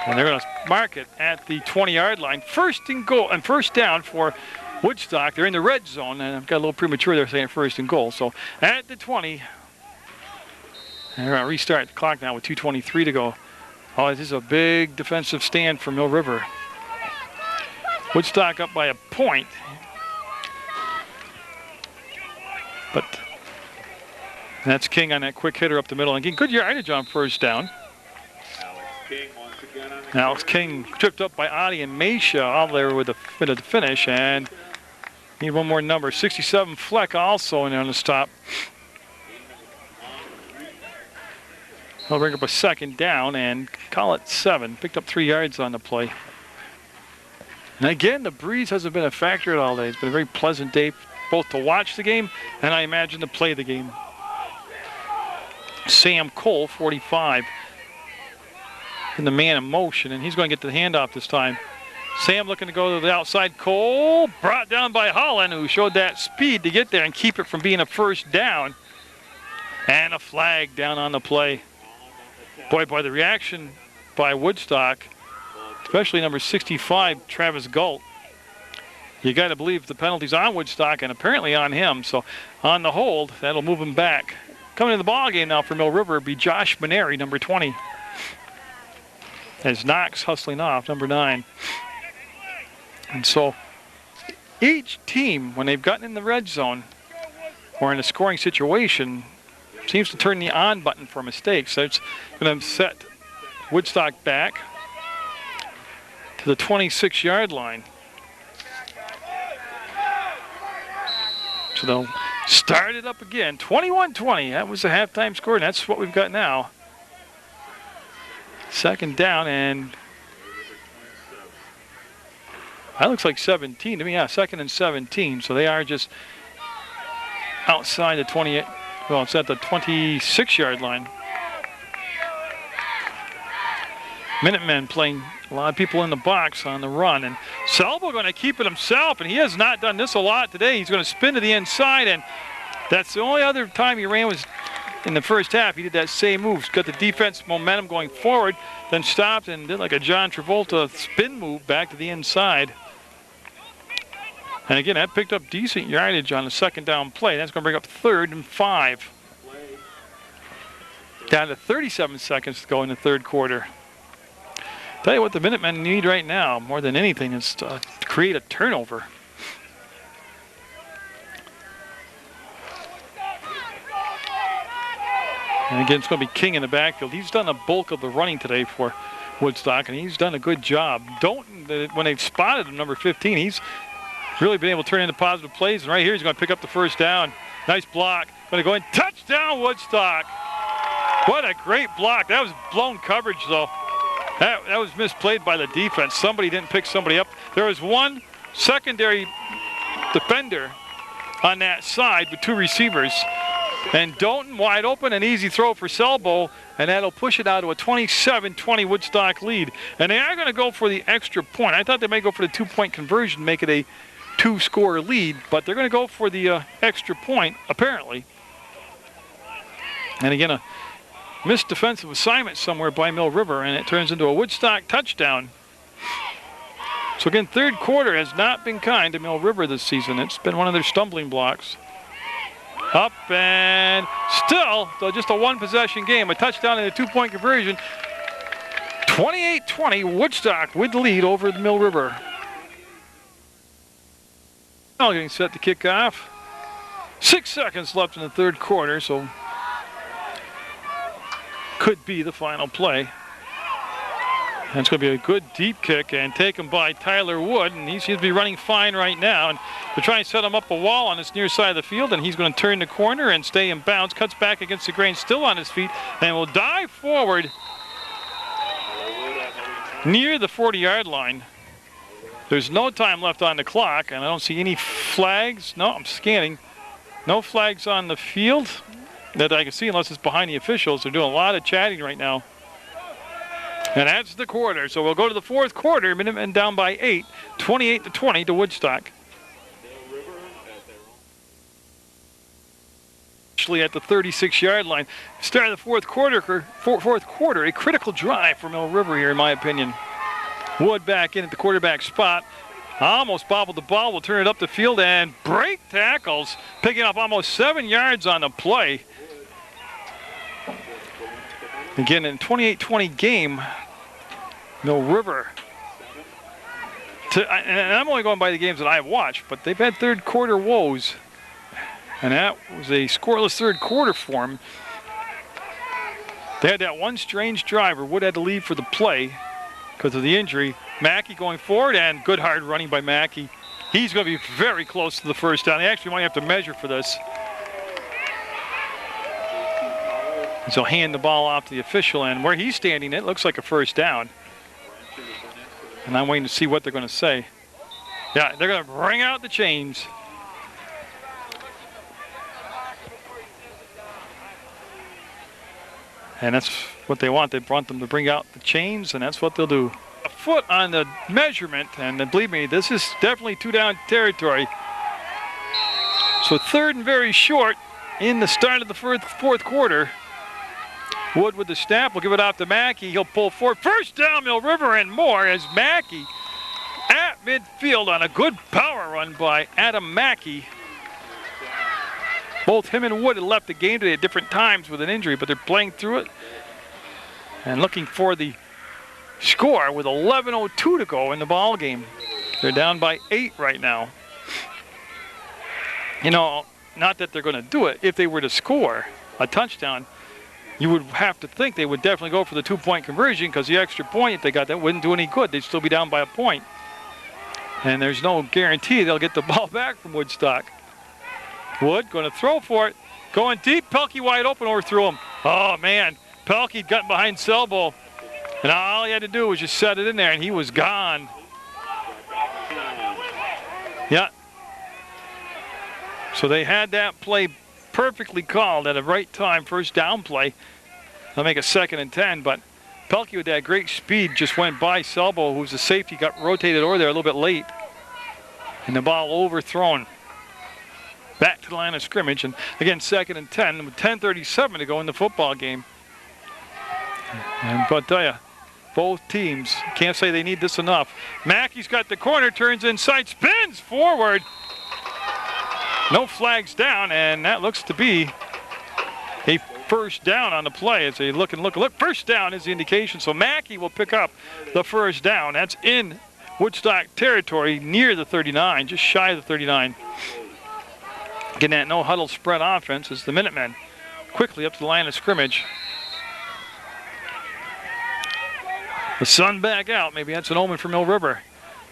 And they're going to mark it at the 20-yard line. First and goal and first down for Woodstock. They're in the red zone, and I've got a little premature there saying first and goal. So at the 20, they're going to restart the clock now with 2:23 to go. Oh, this is a big defensive stand for Mill River. Woodstock up by a point. But that's King on that quick hitter up the middle. And good yardage on first down. Alex King tripped up by Adi and Mesha all there with the finish. And need one more number. 67 Fleck also in on the stop. They'll bring up a second down and call it 7. Picked up 3 yards on the play. And again, the breeze hasn't been a factor at all day. It's been a very pleasant day both to watch the game and I imagine to play the game. Sam Cole, 45, in the man in motion, and he's going to get the handoff this time. Sam looking to go to the outside. Cole brought down by Holland, who showed that speed to get there and keep it from being a first down. And a flag down on the play. Boy, by the reaction by Woodstock, especially number 65, Travis Galt. You got to believe the penalty's on Woodstock and apparently on him. So on the hold, that'll move him back. Coming to the ball game now for Mill River will be Josh Maneri, number 20. As Knox hustling off, number 9. And so each team, when they've gotten in the red zone or in a scoring situation, seems to turn the on button for mistakes. So it's going to set Woodstock back to the 26-yard line. So they'll start it up again. 21-20. That was the halftime score, and that's what we've got now. Second down, and that looks like 17 to me. Yeah, 2nd and 17. So they are just outside the 28. Well, it's at the 26-yard line. Minutemen playing a lot of people in the box on the run. And Selbo going to keep it himself, and he has not done this a lot today. He's going to spin to the inside, and that's the only other time he ran was in the first half. He did that same move. Got the defense momentum going forward, then stopped and did like a John Travolta spin move back to the inside. And again, that picked up decent yardage on the second down play. That's going to bring up 3rd and 5. Down to 37 seconds to go in the third quarter. Tell you what the Minutemen need right now, more than anything, is to create a turnover. And again, it's going to be King in the backfield. He's done the bulk of the running today for Woodstock, and he's done a good job. When they've spotted him, number 15, he's really been able to turn into positive plays. And right here, he's going to pick up the first down. Nice block. Going to go in. Touchdown, Woodstock. What a great block. That was blown coverage, though. That was misplayed by the defense. Somebody didn't pick somebody up. There was one secondary defender on that side with 2 receivers. And Doughton wide open, an easy throw for Selbo, and that'll push it out to a 27-20 Woodstock lead. And they are going to go for the extra point. I thought they may go for the 2-point conversion, make it a 2-score lead, but they're going to go for the extra point, apparently. And again, a missed defensive assignment somewhere by Mill River, and it turns into a Woodstock touchdown. So again, third quarter has not been kind to Mill River this season. It's been one of their stumbling blocks. Up and still, though, just a 1-possession game. A touchdown and a 2-point conversion. 28-20, Woodstock with the lead over the Mill River. Now getting set to kick off. 6 seconds left in the third quarter, so could be the final play. That's going to be a good deep kick and taken by Tyler Wood, and he seems to be running fine right now. And they're trying to set him up a wall on this near side of the field, and he's going to turn the corner and stay in bounds, cuts back against the grain, still on his feet, and will dive forward near the 40-yard line. There's no time left on the clock, and I don't see any flags. No, I'm scanning. No flags on the field that I can see unless it's behind the officials. They're doing a lot of chatting right now. And that's the quarter. So we'll go to the fourth quarter. Minutemen down by 8, 28-20 to Woodstock. Actually at the 36-yard line. Start of the fourth quarter, a critical drive for Mill River here, in my opinion. Wood back in at the quarterback spot. Almost bobbled the ball. Will turn it up the field and break tackles, picking up almost 7 yards on the play. Again, in a 28-20 game, Mill River. And I'm only going by the games that I've watched, but they've had third quarter woes. And that was a scoreless third quarter for them. They had that one strange drive where Wood had to leave for the play because of the injury. Mackey going forward, and good hard running by Mackey. He's going to be very close to the first down. They actually might have to measure for this. So hand the ball off to the official, and where he's standing, it looks like a first down. And I'm waiting to see what they're going to say. Yeah, they're going to bring out the chains. And that's what they want. They want them to bring out the chains, and that's what they'll do. A foot on the measurement, and believe me, this is definitely two-down territory. So third and very short in the start of the fourth quarter. Wood with the snap, will give it off to Mackey. He'll pull forward. First down, Mill River and more as Mackey at midfield on a good power run by Adam Mackey. Both him and Wood had left the game today at different times with an injury, but they're playing through it and looking for the score with 11:02 to go in the ball game. They're down by 8 right now. You know, not that they're going to do it. If they were to score a touchdown, you would have to think they would definitely go for the 2-point conversion, because the extra point, if they got that, wouldn't do any good. They'd still be down by a point. And there's no guarantee they'll get the ball back from Woodstock. Wood going to throw for it. Going deep. Pelkey wide open, overthrew him. Oh, man. Pelkey got behind Selbo. And all he had to do was just set it in there, and he was gone. Yeah. So they had that play perfectly called at the right time, first down play. They'll make a 2nd and 10, but Pelkey with that great speed just went by Selbo, who's the safety, got rotated over there a little bit late. And the ball overthrown. Back to the line of scrimmage, and again, 2nd and 10 with 10:37 to go in the football game. And but I tell you, both teams can't say they need this enough. Mackey's got the corner, turns inside, spins forward. No flags down, and that looks to be a first down on the play. It's a look. First down is the indication, so Mackey will pick up the first down. That's in Woodstock territory near the 39, just shy of the 39. Getting that no-huddle spread offense as the Minutemen quickly up to the line of scrimmage. The sun back out. Maybe that's an omen for Mill River.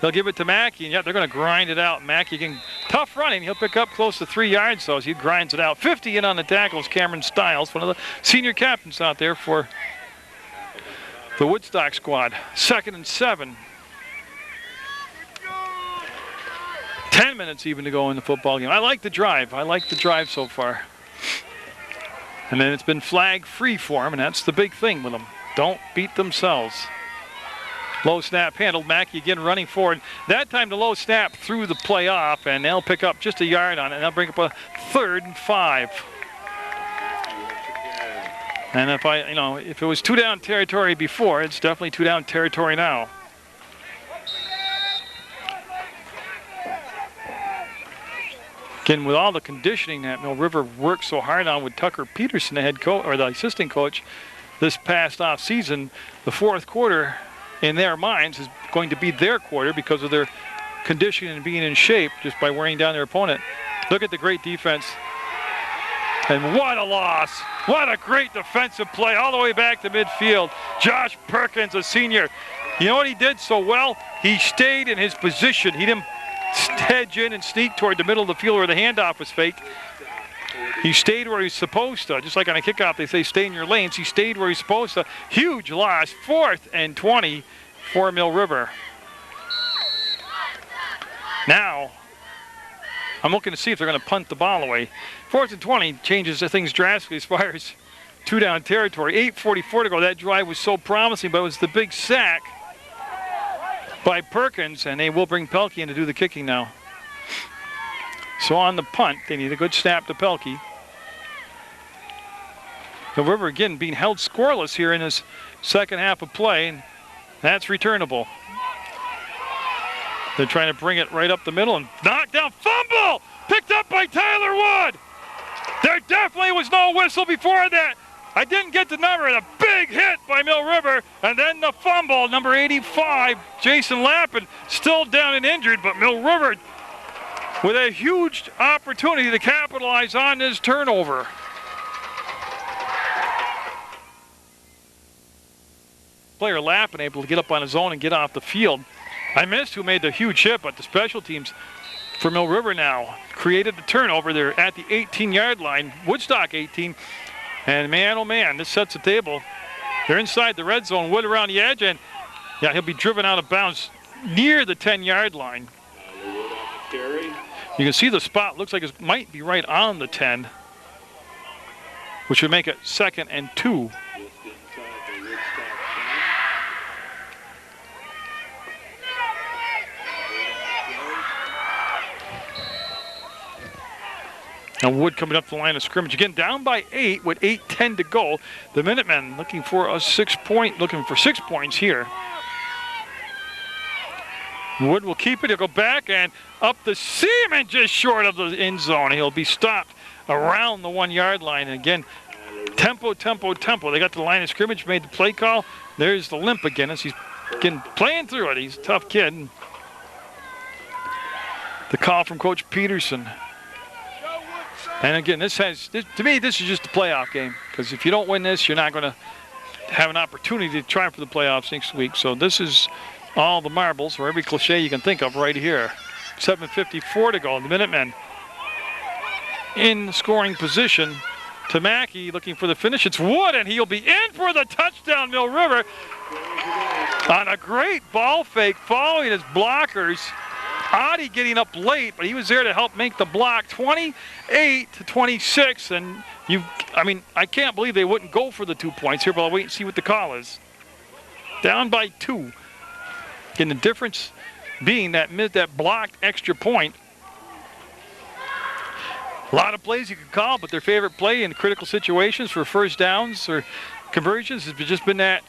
They'll give it to Mackey, and yet they're going to grind it out. Mackey again, tough running. He'll pick up close to 3 yards, though, as he grinds it out. 50 in on the tackles. Cameron Stiles, one of the senior captains out there for the Woodstock squad. 2nd and 7. 10 minutes even to go in the football game. I like the drive. I like the drive so far. And then it's been flag free for them, and that's the big thing with them. Don't beat themselves. Low snap handled. Mackey again running forward. That time the low snap threw the play off, and they'll pick up just a yard on it, and they'll bring up a 3rd and 5. And if it was 2-down territory before, it's definitely 2-down territory now. Again, with all the conditioning that Mill River worked so hard on with Tucker Peterson, the head coach or the assistant coach, this past off season, the fourth quarter in their minds is going to be their quarter because of their conditioning and being in shape just by wearing down their opponent. Look at the great defense. And what a loss. What a great defensive play all the way back to midfield. Josh Perkins, a senior, You know what he did so well? He stayed in his position. He didn't hedge in and sneak toward the middle of the field where the handoff was faked. He stayed where he's supposed to. Just like on a kickoff, they say stay in your lanes. He stayed where he's supposed to. Huge loss. 4th and 20 for Mill River. Now, I'm looking to see if they're going to punt the ball away. 4th and 20 changes the things drastically as far as 2-down territory. 8:44 to go. That drive was so promising, but it was the big sack by Perkins, and they will bring Pelkey in to do the kicking now. So on the punt, they need a good snap to Pelkey. The River again being held scoreless here in this second half of play, and that's returnable. They're trying to bring it right up the middle and knock down. Fumble! Picked up by Tyler Wood. There definitely was no whistle before that. I didn't get the number. A big hit by Mill River, and then the fumble. Number 85, Jason Lappin, still down and injured, but Mill River with a huge opportunity to capitalize on this turnover. Player Lappin able to get up on his own and get off the field. I missed who made the huge hit, but the special teams for Mill River now created the turnover. They're at the 18-yard line, Woodstock 18. And man, oh man, this sets the table. They're inside the red zone, Wood around the edge, and yeah, he'll be driven out of bounds near the 10-yard line. You can see the spot looks like it might be right on the 10, which would make it 2nd and 2. Now Wood coming up the line of scrimmage again, down by 8 with 8:10 to go. The Minutemen looking for 6 points here. Wood will keep it. He'll go back and up the seam and just short of the end zone. He'll be stopped around the 1-yard line. And again, tempo. They got to the line of scrimmage, made the play call. There's the limp again as he's again playing through it. He's a tough kid. The call from Coach Peterson. And again, to me, this is just a playoff game. Because if you don't win this, you're not going to have an opportunity to try for the playoffs next week. So this is all the marbles, or every cliche you can think of right here. 7:54 to go. The Minutemen in scoring position. Tamaki looking for the finish. It's Wood, and he'll be in for the touchdown, Mill River. On a great ball fake following his blockers. Adi getting up late, but he was there to help make the block. 28-26, and I can't believe they wouldn't go for the 2 points here, but I'll wait and see what the call is. Down by 2. And the difference being that blocked extra point. A lot of plays you could call, but their favorite play in critical situations for first downs or conversions has just been that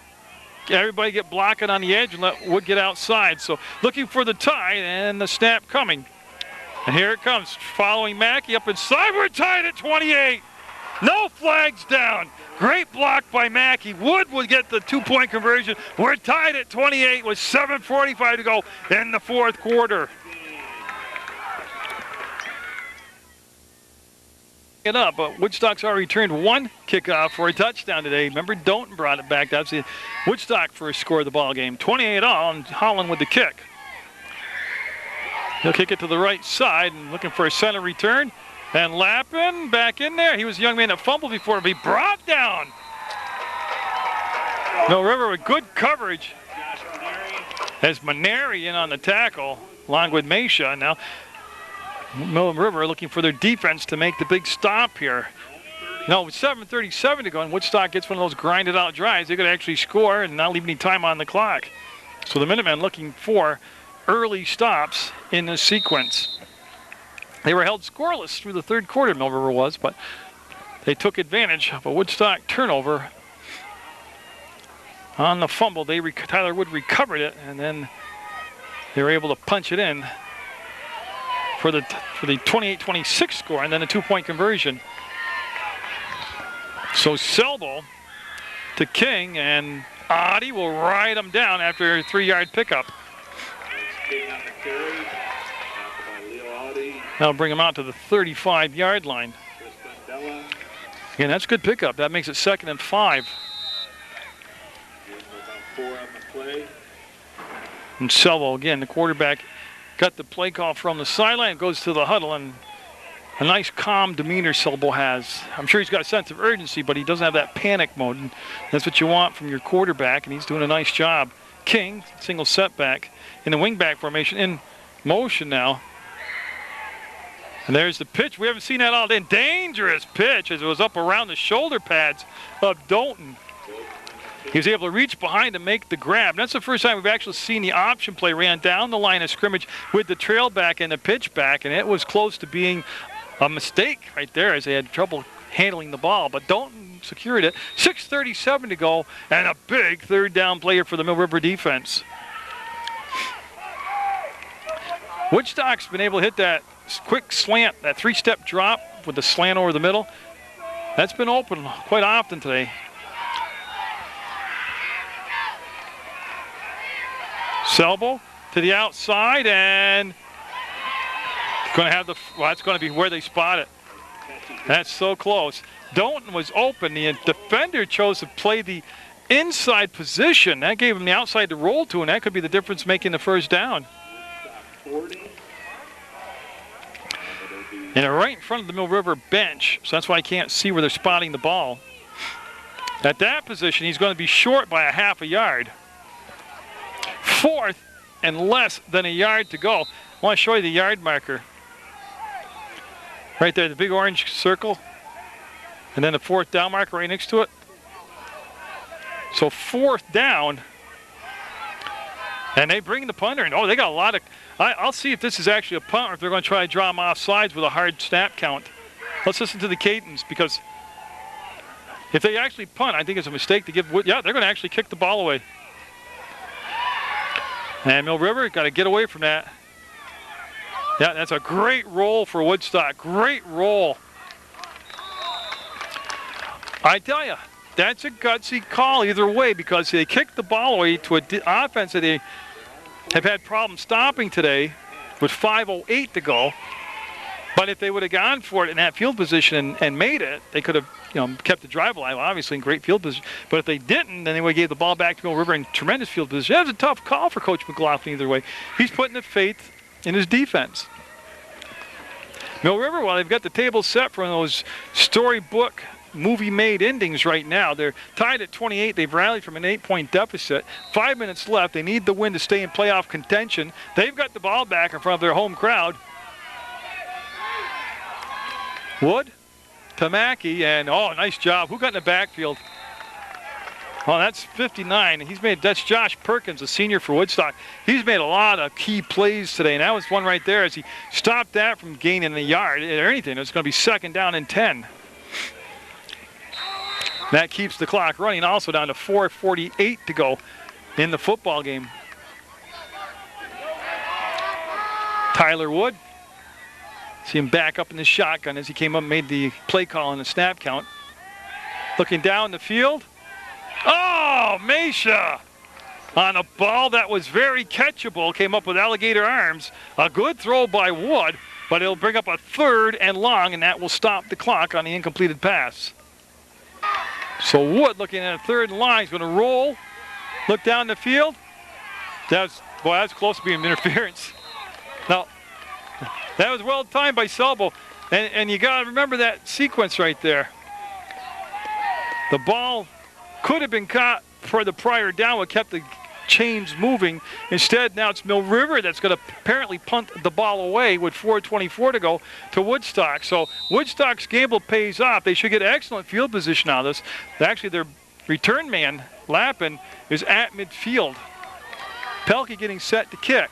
everybody get blocking on the edge and let Wood get outside. So looking for the tie and the snap coming. And here it comes, following Mackey up inside. We're tied at 28. No flags down. Great block by Mackey. Wood would get the 2-point conversion. We're tied at 28 with 7:45 to go in the 4th quarter. Up, but Woodstock's already returned 1 kickoff for a touchdown today. Remember, Doughton brought it back. That's the Woodstock first score of the ball game. 28-all, and Holland with the kick. He'll kick it to the right side and looking for a center return. And Lappin back in there. He was a young man that fumbled before, but he brought down. Mill River with good coverage. As Maneri in on the tackle, along with Mesha. Now, Mill River looking for their defense to make the big stop here. No, with 7:37 to go, and Woodstock gets one of those grinded out drives. They're going to actually score and not leave any time on the clock. So the Minutemen looking for early stops in this sequence. They were held scoreless through the 3rd quarter, Mill River was, but they took advantage of a Woodstock turnover. On the fumble, Tyler Wood recovered it, and then they were able to punch it in for the 28-26 score, and then a 2-point conversion. So Selbo to King, and Adi will ride him down after a 3-yard pickup. Now bring him out to the 35-yard line. Again, that's a good pickup. That makes it 2nd and 5. And Selvo, again, the quarterback, got the play call from the sideline, goes to the huddle, and a nice calm demeanor Selvo has. I'm sure he's got a sense of urgency, but he doesn't have that panic mode. And that's what you want from your quarterback, and he's doing a nice job. King, single setback in the wingback formation, in motion now. And there's the pitch. We haven't seen that all day. Dangerous pitch as it was up around the shoulder pads of Dalton. He was able to reach behind to make the grab. That's the first time we've actually seen the option play ran down the line of scrimmage with the trail back and the pitch back, and it was close to being a mistake right there as they had trouble handling the ball. But Dalton secured it. 6:37 to go, and a big third down player for the Mill River defense. Woodstock's been able to hit that quick slant, that three-step drop with the slant over the middle. That's been open quite often today. Selvo to the outside, and going to have the, well, that's going to be where they spot it. That's so close. Dalton was open. The defender chose to play the inside position. That gave him the outside to roll to, and that could be the difference making the first down. And they're right in front of the Mill River bench, so that's why I can't see where they're spotting the ball. At that position, he's going to be short by a half a yard. 4th and less than a yard to go. I want to show you the yard marker. Right there, the big orange circle. And then the 4th down marker right next to it. So 4th down. And they bring the punter in. Oh, they got a lot of... I'll see if this is actually a punt or if they're going to try to draw him off sides with a hard snap count. Let's listen to the cadence, because if they actually punt, I think it's a mistake to give... Yeah, they're going to actually kick the ball away. And Mill River got to get away from that. Yeah, that's a great roll for Woodstock. Great roll. I tell you, that's a gutsy call either way, because they kicked the ball away to an offense that they have had problems stopping today with 5:08 to go. But if they would have gone for it in that field position and made it, they could have, kept the drive alive, obviously in great field position. But if they didn't, then they would have gave the ball back to Mill River in tremendous field position. That was a tough call for Coach McLaughlin either way. He's putting the faith in his defense. Mill River, well, they've got the table set for one of those storybook movie-made endings right now. They're tied at 28. They've rallied from an 8-point deficit. 5 minutes left. They need the win to stay in playoff contention. They've got the ball back in front of their home crowd. Wood, Tamaki, and oh, nice job. Who got in the backfield? Oh, that's 59. That's Josh Perkins, a senior for Woodstock. He's made a lot of key plays today, and that was one right there as he stopped that from gaining a yard or anything. It's going to be 2nd down and 10. That keeps the clock running, also down to 4:48 to go in the football game. Tyler Wood. See him back up in the shotgun as he came up and made the play call on the snap count. Looking down the field. Oh, Mesha on a ball that was very catchable. Came up with alligator arms. A good throw by Wood, but it'll bring up a 3rd and long, and that will stop the clock on the incompleted pass. So Wood looking at a 3rd and long. He's going to roll. Look down the field. That's close to being interference. Now, that was well timed by Selvo. And you got to remember that sequence right there. The ball could have been caught for the prior down, what kept the chains moving. Instead, now it's Mill River that's going to apparently punt the ball away with 4:24 to go to Woodstock. So Woodstock's gamble pays off. They should get excellent field position out of this. Actually, their return man, Lappin, is at midfield. Pelkey getting set to kick.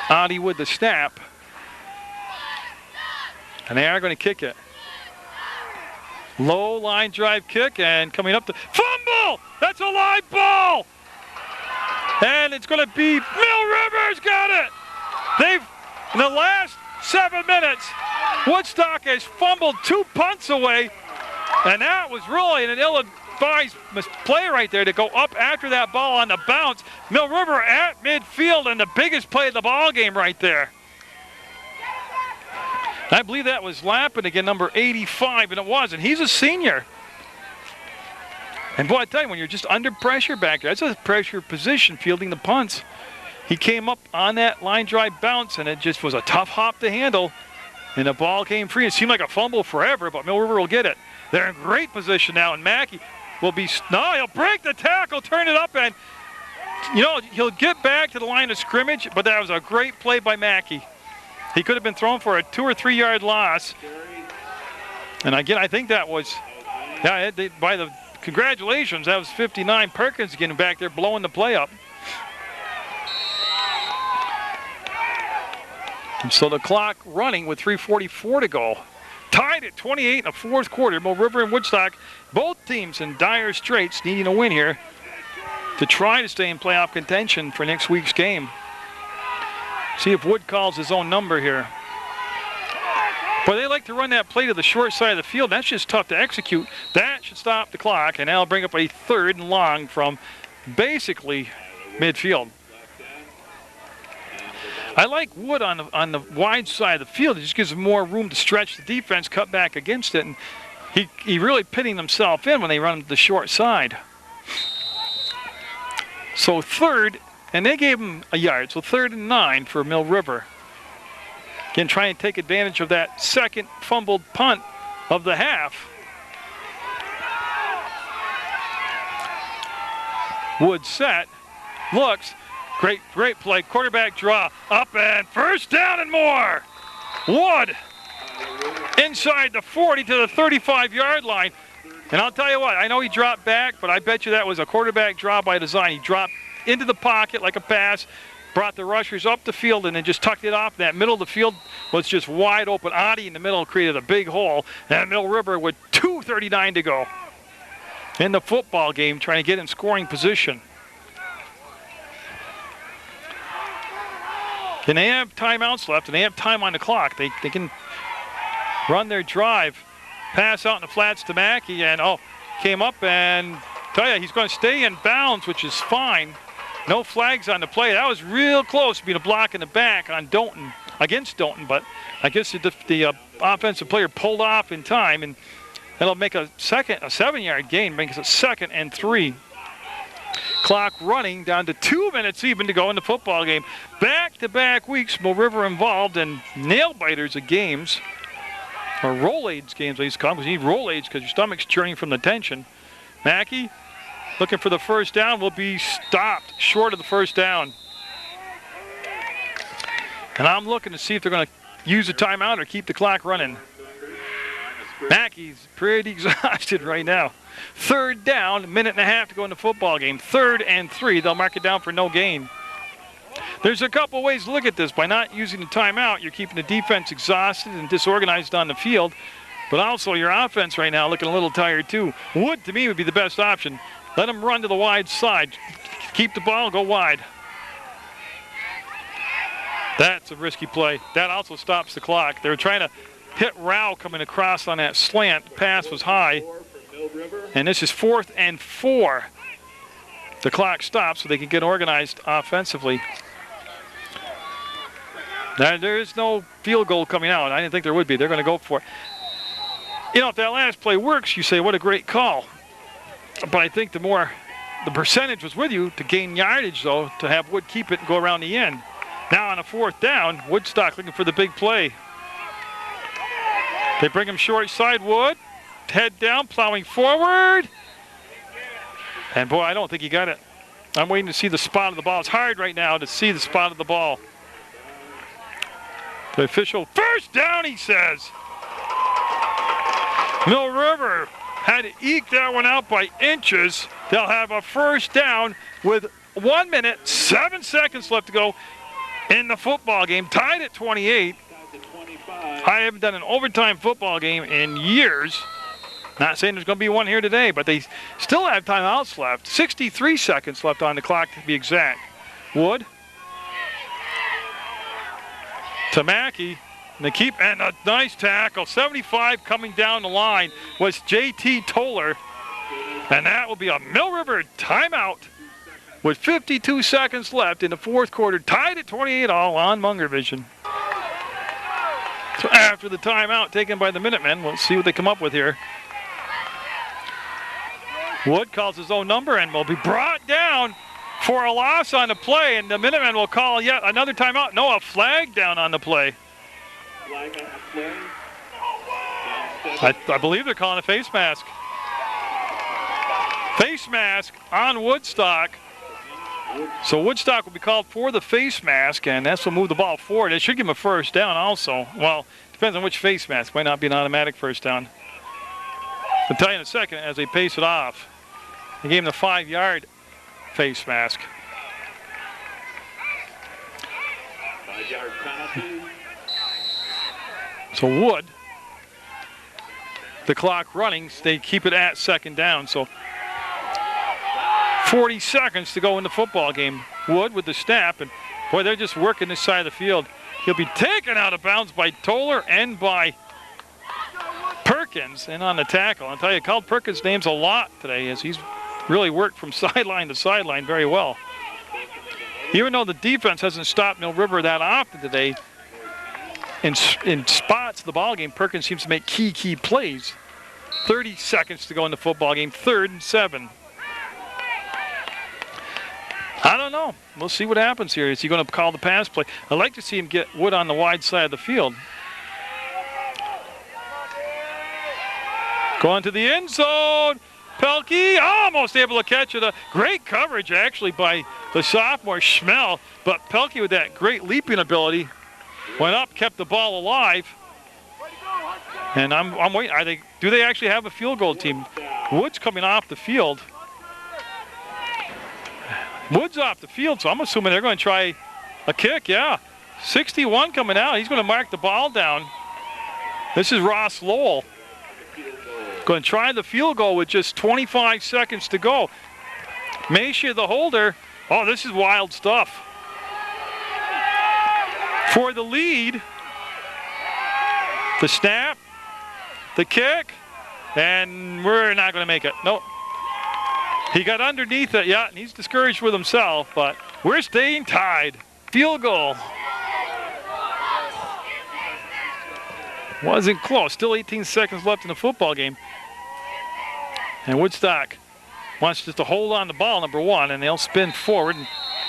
Adi with the snap. And they are going to kick it. Low line drive kick, and coming up to fumble! That's a live ball! And it's going to be Mill River's got it! They've, in the last 7 minutes, Woodstock has fumbled 2 punts away, and that was really an ill-advised play right there to go up after that ball on the bounce. Mill River at midfield, and the biggest play of the ball game right there. I believe that was Lappin again, number 85, and it was, and he's a senior. And boy, I tell you, when you're just under pressure back there, that's a pressure position fielding the punts. He came up on that line drive bounce, and it just was a tough hop to handle. And the ball came free. It seemed like a fumble forever, but Mill River will get it. They're in great position now, and Mackey will be, no, he'll break the tackle, turn it up, and, you know, he'll get back to the line of scrimmage, but that was a great play by Mackey. He could have been thrown for a 2 or 3 yard loss. And again, I think that was, yeah, by the congratulations, that was 59. Perkins getting back there, blowing the play up. And so the clock running with 3:44 to go. Tied at 28 in the fourth quarter. Mill River and Woodstock, both teams in dire straits, needing a win here to try to stay in playoff contention for next week's game. See if Wood calls his own number here. But they like to run that play to the short side of the field. That's just tough to execute. That should stop the clock, and that'll bring up a 3rd and long from basically midfield. I like Wood on the wide side of the field. It just gives him more room to stretch the defense, cut back against it, and he really pitting himself in when they run to the short side. So 3rd, and they gave him a yard, so 3rd and 9 for Mill River. Again, trying to take advantage of that second fumbled punt of the half. Wood set, looks, great play, quarterback draw, up and first down and more. Wood inside the 40 to the 35-yard line. And I'll tell you what, I know he dropped back, but I bet you that was a quarterback draw by design. He dropped into the pocket like a pass, brought the rushers up the field, and then just tucked it off. That middle of the field was just wide open. Adi in the middle created a big hole. And Mill River with 2:39 to go in the football game, trying to get in scoring position. And they have timeouts left, and they have time on the clock. They can run their drive, pass out in the flats to Mackey, and came up and tell you he's going to stay in bounds, which is fine. No flags on the play. That was real close to being a block in the back on Doughton, against Doughton, but I guess the offensive player pulled off in time, and that'll make a 7-yard gain, makes it 2nd and 3. Clock running down to 2 minutes even to go in the football game. Back-to-back weeks, Mill River involved in nail-biters of games, or roll-aids games, they used to call them, because you need roll-aids because your stomach's churning from the tension. Mackey, looking for the first down, will be stopped short of the first down. And I'm looking to see if they're going to use a timeout or keep the clock running. Mackey's pretty exhausted right now. 3rd down, 1.5 minutes to go in the football game. 3rd and 3, they'll mark it down for no gain. There's a couple ways to look at this. By not using the timeout, you're keeping the defense exhausted and disorganized on the field, but also your offense right now looking a little tired too. Wood, to me, would be the best option. Let them run to the wide side. Keep the ball, go wide. That's a risky play. That also stops the clock. They were trying to hit Rao coming across on that slant. Pass was high. And this is 4th and 4. The clock stops so they can get organized offensively. Now, there is no field goal coming out. I didn't think there would be. They're going to go for it. You know, if that last play works, you say, what a great call. But I think the percentage was with you to gain yardage, though, to have Wood keep it and go around the end. Now on a 4th down, Woodstock looking for the big play. They bring him short side, Wood. Head down, plowing forward. And boy, I don't think he got it. I'm waiting to see the spot of the ball. It's hard right now to see the spot of the ball. The official, first down, he says. Mill River had to eke that one out by inches. They'll have a first down with 1 minute, 7 seconds left to go in the football game. Tied at 28. I haven't done an overtime football game in years. Not saying there's going to be one here today, but they still have timeouts left. 63 seconds left on the clock to be exact. Wood to Mackey. And they keep, and a nice tackle. 75 coming down the line was J.T. Toller. And that will be a Mill River timeout with 52 seconds left in the fourth quarter. Tied at 28 all on Munger Vision. So after the timeout taken by the Minutemen, we'll see what they come up with here. Wood calls his own number and will be brought down for a loss on the play, and the Minutemen will call yet another timeout. No, a flag down on the play. Flag on the play. I believe they're calling a face mask. Face mask on Woodstock. So Woodstock will be called for the face mask, and that's will move the ball forward. It should give him a first down also. Well, depends on which face mask. Might not be an automatic first down. I'll tell you in a second as they pace it off. They gave him the 5-yard face mask. 5-yard penalty. So Wood, the clock running, they keep it at second down. So 40 seconds to go in the football game. Wood with the snap, and boy, they're just working this side of the field. He'll be taken out of bounds by Toller and by Perkins, and on the tackle. I'll tell you, called Perkins' names a lot today as he's really worked from sideline to sideline very well. Even though the defense hasn't stopped Mill River that often today, in spots of the ball game, Perkins seems to make key plays. 30 seconds to go in the football game, 3rd and 7. I don't know. We'll see what happens here. Is he going to call the pass play? I'd like to see him get Wood on the wide side of the field. Going to the end zone. Pelkey almost able to catch it. A great coverage actually by the sophomore Schmel, but Pelkey with that great leaping ability went up, kept the ball alive. And I'm waiting. Do they actually have a field goal team? Wood's coming off the field. Wood's off the field, so I'm assuming they're going to try a kick. Yeah, 61 coming out. He's going to mark the ball down. This is Ross Lowell. Going to try the field goal with just 25 seconds to go. Mashia, the holder. Oh, this is wild stuff. For the lead, the snap, the kick, and we're not going to make it. Nope. He got underneath it, yeah, and he's discouraged with himself, but we're staying tied. Field goal. Wasn't close. Still 18 seconds left in the football game. And Woodstock wants just to hold on the ball, number 1, and they'll spin forward. And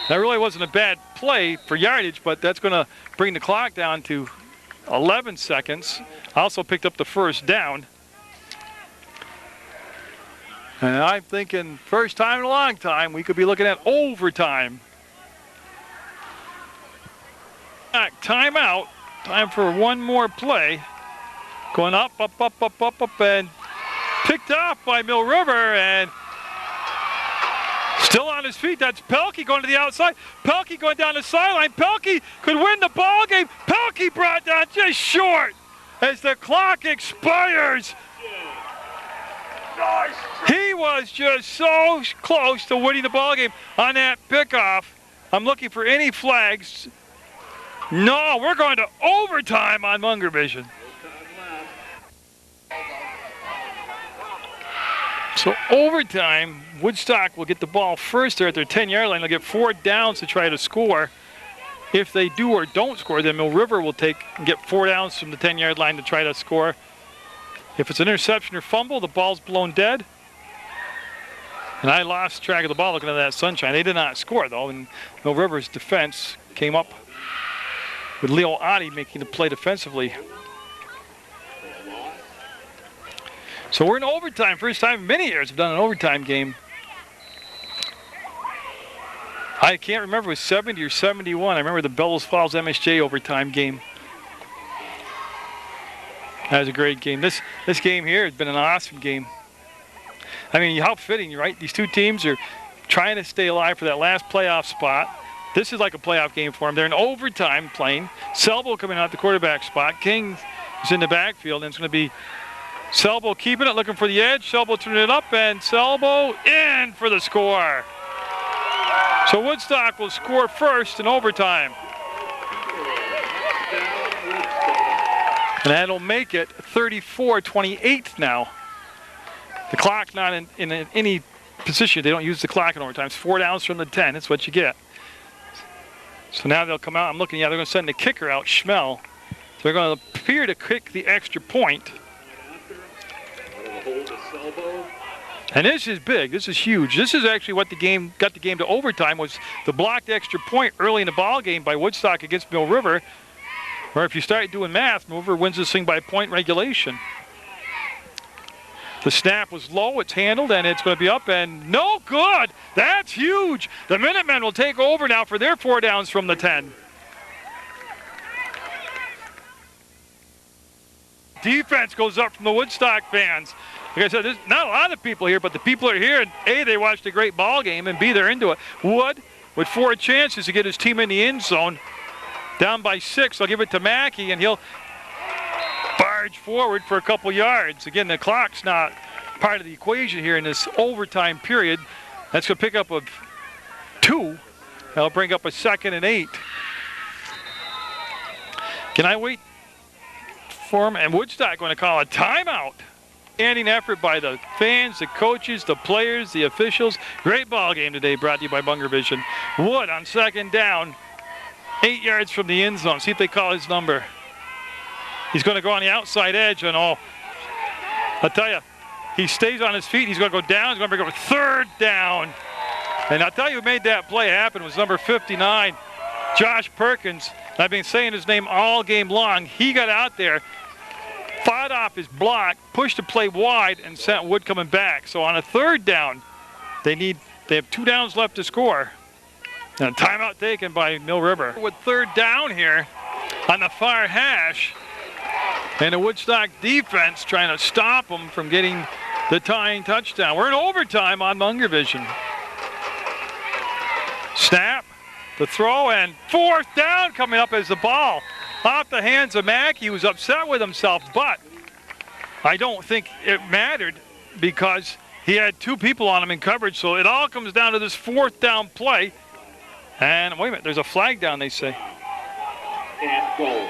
that really wasn't a bad play for yardage, but that's going to bring the clock down to 11 seconds. Also picked up the first down. And I'm thinking first time in a long time, we could be looking at overtime. Timeout. Time for one more play. Going up, and picked off by Mill River, and still on his feet. That's Pelkey going to the outside. Pelkey going down the sideline. Pelkey could win the ball game. Pelkey brought down just short as the clock expires. He was just so close to winning the ball game on that pickoff. I'm looking for any flags. No, we're going to overtime on Munger Vision. So overtime, Woodstock will get the ball first there at their 10-yard line. They'll get 4 downs to try to score. If they do or don't score, then Mill River will get 4 downs from the 10-yard line to try to score. If it's an interception or fumble, the ball's blown dead. And I lost track of the ball looking at that sunshine. They did not score, though, and Mill River's defense came up with Leo Oddie making the play defensively. So we're in overtime. First time in many years we've done an overtime game. I can't remember if it was 70 or 71. I remember the Bellows Falls MSJ overtime game. That was a great game. This game here has been an awesome game. I mean, how fitting, right? These two teams are trying to stay alive for that last playoff spot. This is like a playoff game for them. They're in overtime playing. Selbo coming out the quarterback spot. King is in the backfield, and it's going to be Selbo keeping it, looking for the edge. Selbo turning it up, and Selbo in for the score. So Woodstock will score first in overtime. And that'll make it 34-28 now. The clock not in any position. They don't use the clock in overtime. It's 4 downs from the 10. That's what you get. So now they'll come out. I'm looking, yeah, they're going to send the kicker out, Schmel. So they're going to appear to kick the extra point. And this is big. This is huge. This is actually what got the game to overtime, was the blocked extra point early in the ball game by Woodstock against Mill River. Or if you start doing math, Mill River wins this thing by point regulation. The snap was low. It's handled, and it's going to be up, and no good. That's huge. The Minutemen will take over now for their 4 downs from the 10. Defense goes up from the Woodstock fans. Like I said, there's not a lot of people here, but the people are here, and A, they watched a great ball game, and B, they're into it. Wood with 4 chances to get his team in the end zone. Down by 6, I'll give it to Mackey, and he'll barge forward for a couple yards. Again, the clock's not part of the equation here in this overtime period. That's going to pick up a 2. That'll bring up a 2nd and 8. Can I wait for him? And Woodstock going to call a timeout. Standing effort by the fans, the coaches, the players, the officials. Great ball game today, brought to you by Munger Vision. Wood on 2nd down, 8 yards from the end zone. See if they call his number. He's going to go on the outside edge, and I'll tell you, he stays on his feet. He's going to go down. He's going to bring up a 3rd down. And I'll tell you who made that play happen was number 59, Josh Perkins. I've been saying his name all game long. He got out there, fought off his block, pushed the play wide, and sent Wood coming back. So on a 3rd down, they have 2 downs left to score. And a timeout taken by Mill River. With 3rd down here on the far hash, and the Woodstock defense trying to stop them from getting the tying touchdown. We're in overtime on Munger Vision. Snap, the throw, and 4th down coming up as the ball off the hands of Mackey, who was upset with himself, but I don't think it mattered because he had 2 people on him in coverage, so it all comes down to this 4th down play. And wait a minute, there's a flag down, they say. And goal.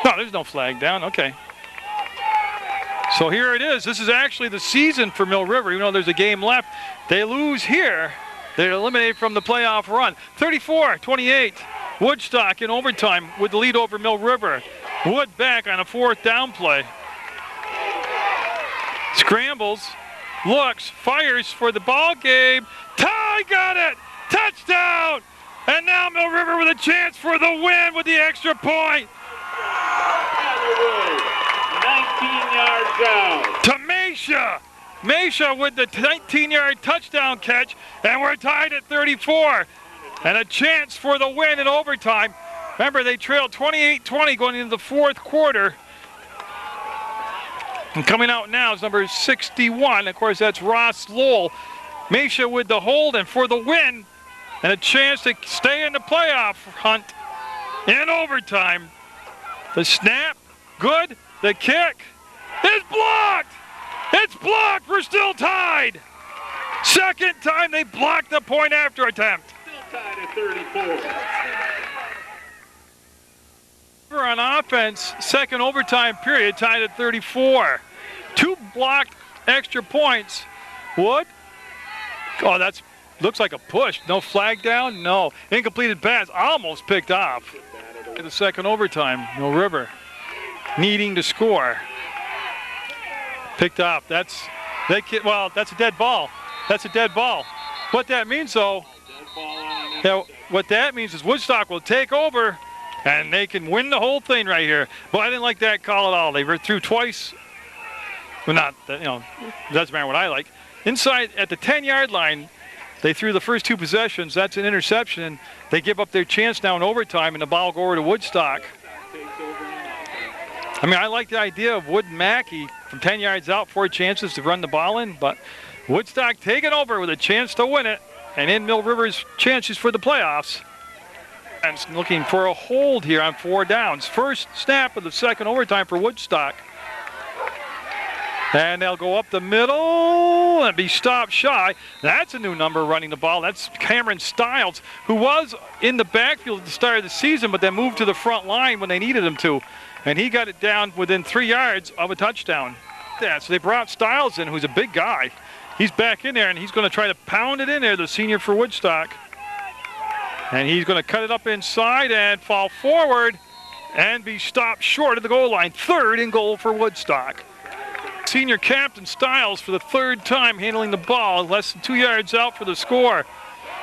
No, there's no flag down, okay. So here it is. This is actually the season for Mill River. Even though there's a game left, they lose here. They're eliminated from the playoff run. 34-28, Woodstock in overtime with the lead over Mill River. Wood back on a 4th down play. Scrambles, looks, fires for the ball game. Ty got it! Touchdown! And now Mill River with a chance for the win with the extra point. 19 yards out. To Mesha. Mesha with the 19-yard touchdown catch, and we're tied at 34. And a chance for the win in overtime. Remember, they trailed 28-20 going into the 4th quarter. And coming out now is number 61. Of course, that's Ross Lowell. Mesha with the hold and for the win, and a chance to stay in the playoff hunt in overtime. The snap, good. The kick is blocked. It's blocked. We're still tied. 2nd time they blocked the point after attempt. Still tied at 34. We're on offense, 2nd overtime period, tied at 34. 2 blocked extra points. Wood? Oh, that's looks like a push. No flag down? No. Incompleted pass, almost picked off. The 2nd overtime, Mill River needing to score. Picked off. That's a dead ball. That's a dead ball. What that means, though, what that means is Woodstock will take over, and they can win the whole thing right here. But I didn't like that call at all. They were through twice. Well, not, it doesn't matter what I like. Inside at the 10-yard line, they threw the first 2 possessions. That's an interception. And they give up their chance now in overtime, and the ball will go over to Woodstock. I mean, I like the idea of Wood and Mackey from 10 yards out, 4 chances to run the ball in, but Woodstock taking over with a chance to win it, and in Mill River's chances for the playoffs. And looking for a hold here on 4 downs. First snap of the 2nd overtime for Woodstock. And they'll go up the middle and be stopped shy. That's a new number running the ball. That's Cameron Stiles, who was in the backfield at the start of the season, but then moved to the front line when they needed him to. And he got it down within 3 yards of a touchdown. So they brought Stiles in, who's a big guy. He's back in there, and he's going to try to pound it in there, the senior for Woodstock. And he's going to cut it up inside and fall forward and be stopped short of the goal line. 3rd and goal for Woodstock. senior captain Stiles for the third time handling the ball, less than 2 yards out for the score.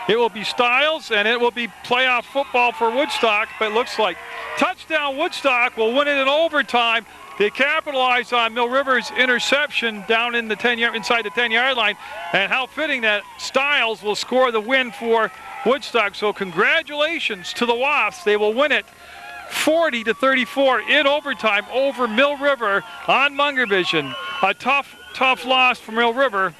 It will be Stiles, and it will be playoff football for Woodstock, but it looks like touchdown Woodstock will win it in overtime. They capitalize on Mill River's interception down in the 10-yard, inside the 10-yard line, and how fitting that Stiles will score the win for Woodstock. So congratulations to the Wasps. They will win it 40-34 in overtime over Mill River on Munger Vision. A tough loss for Mill River.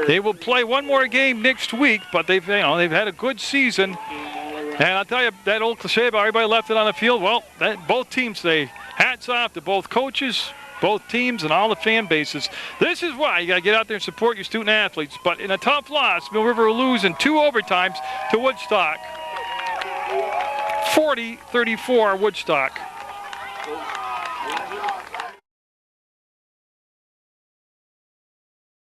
They will play one more game next week, but they've had a good season. And I'll tell you, that old cliche about everybody left it on the field, well, both teams say hats off to both coaches, both teams, and all the fan bases. This is why you got to get out there and support your student athletes. But in a tough loss, Mill River will lose in 2 overtimes to Woodstock. 40-34 Woodstock.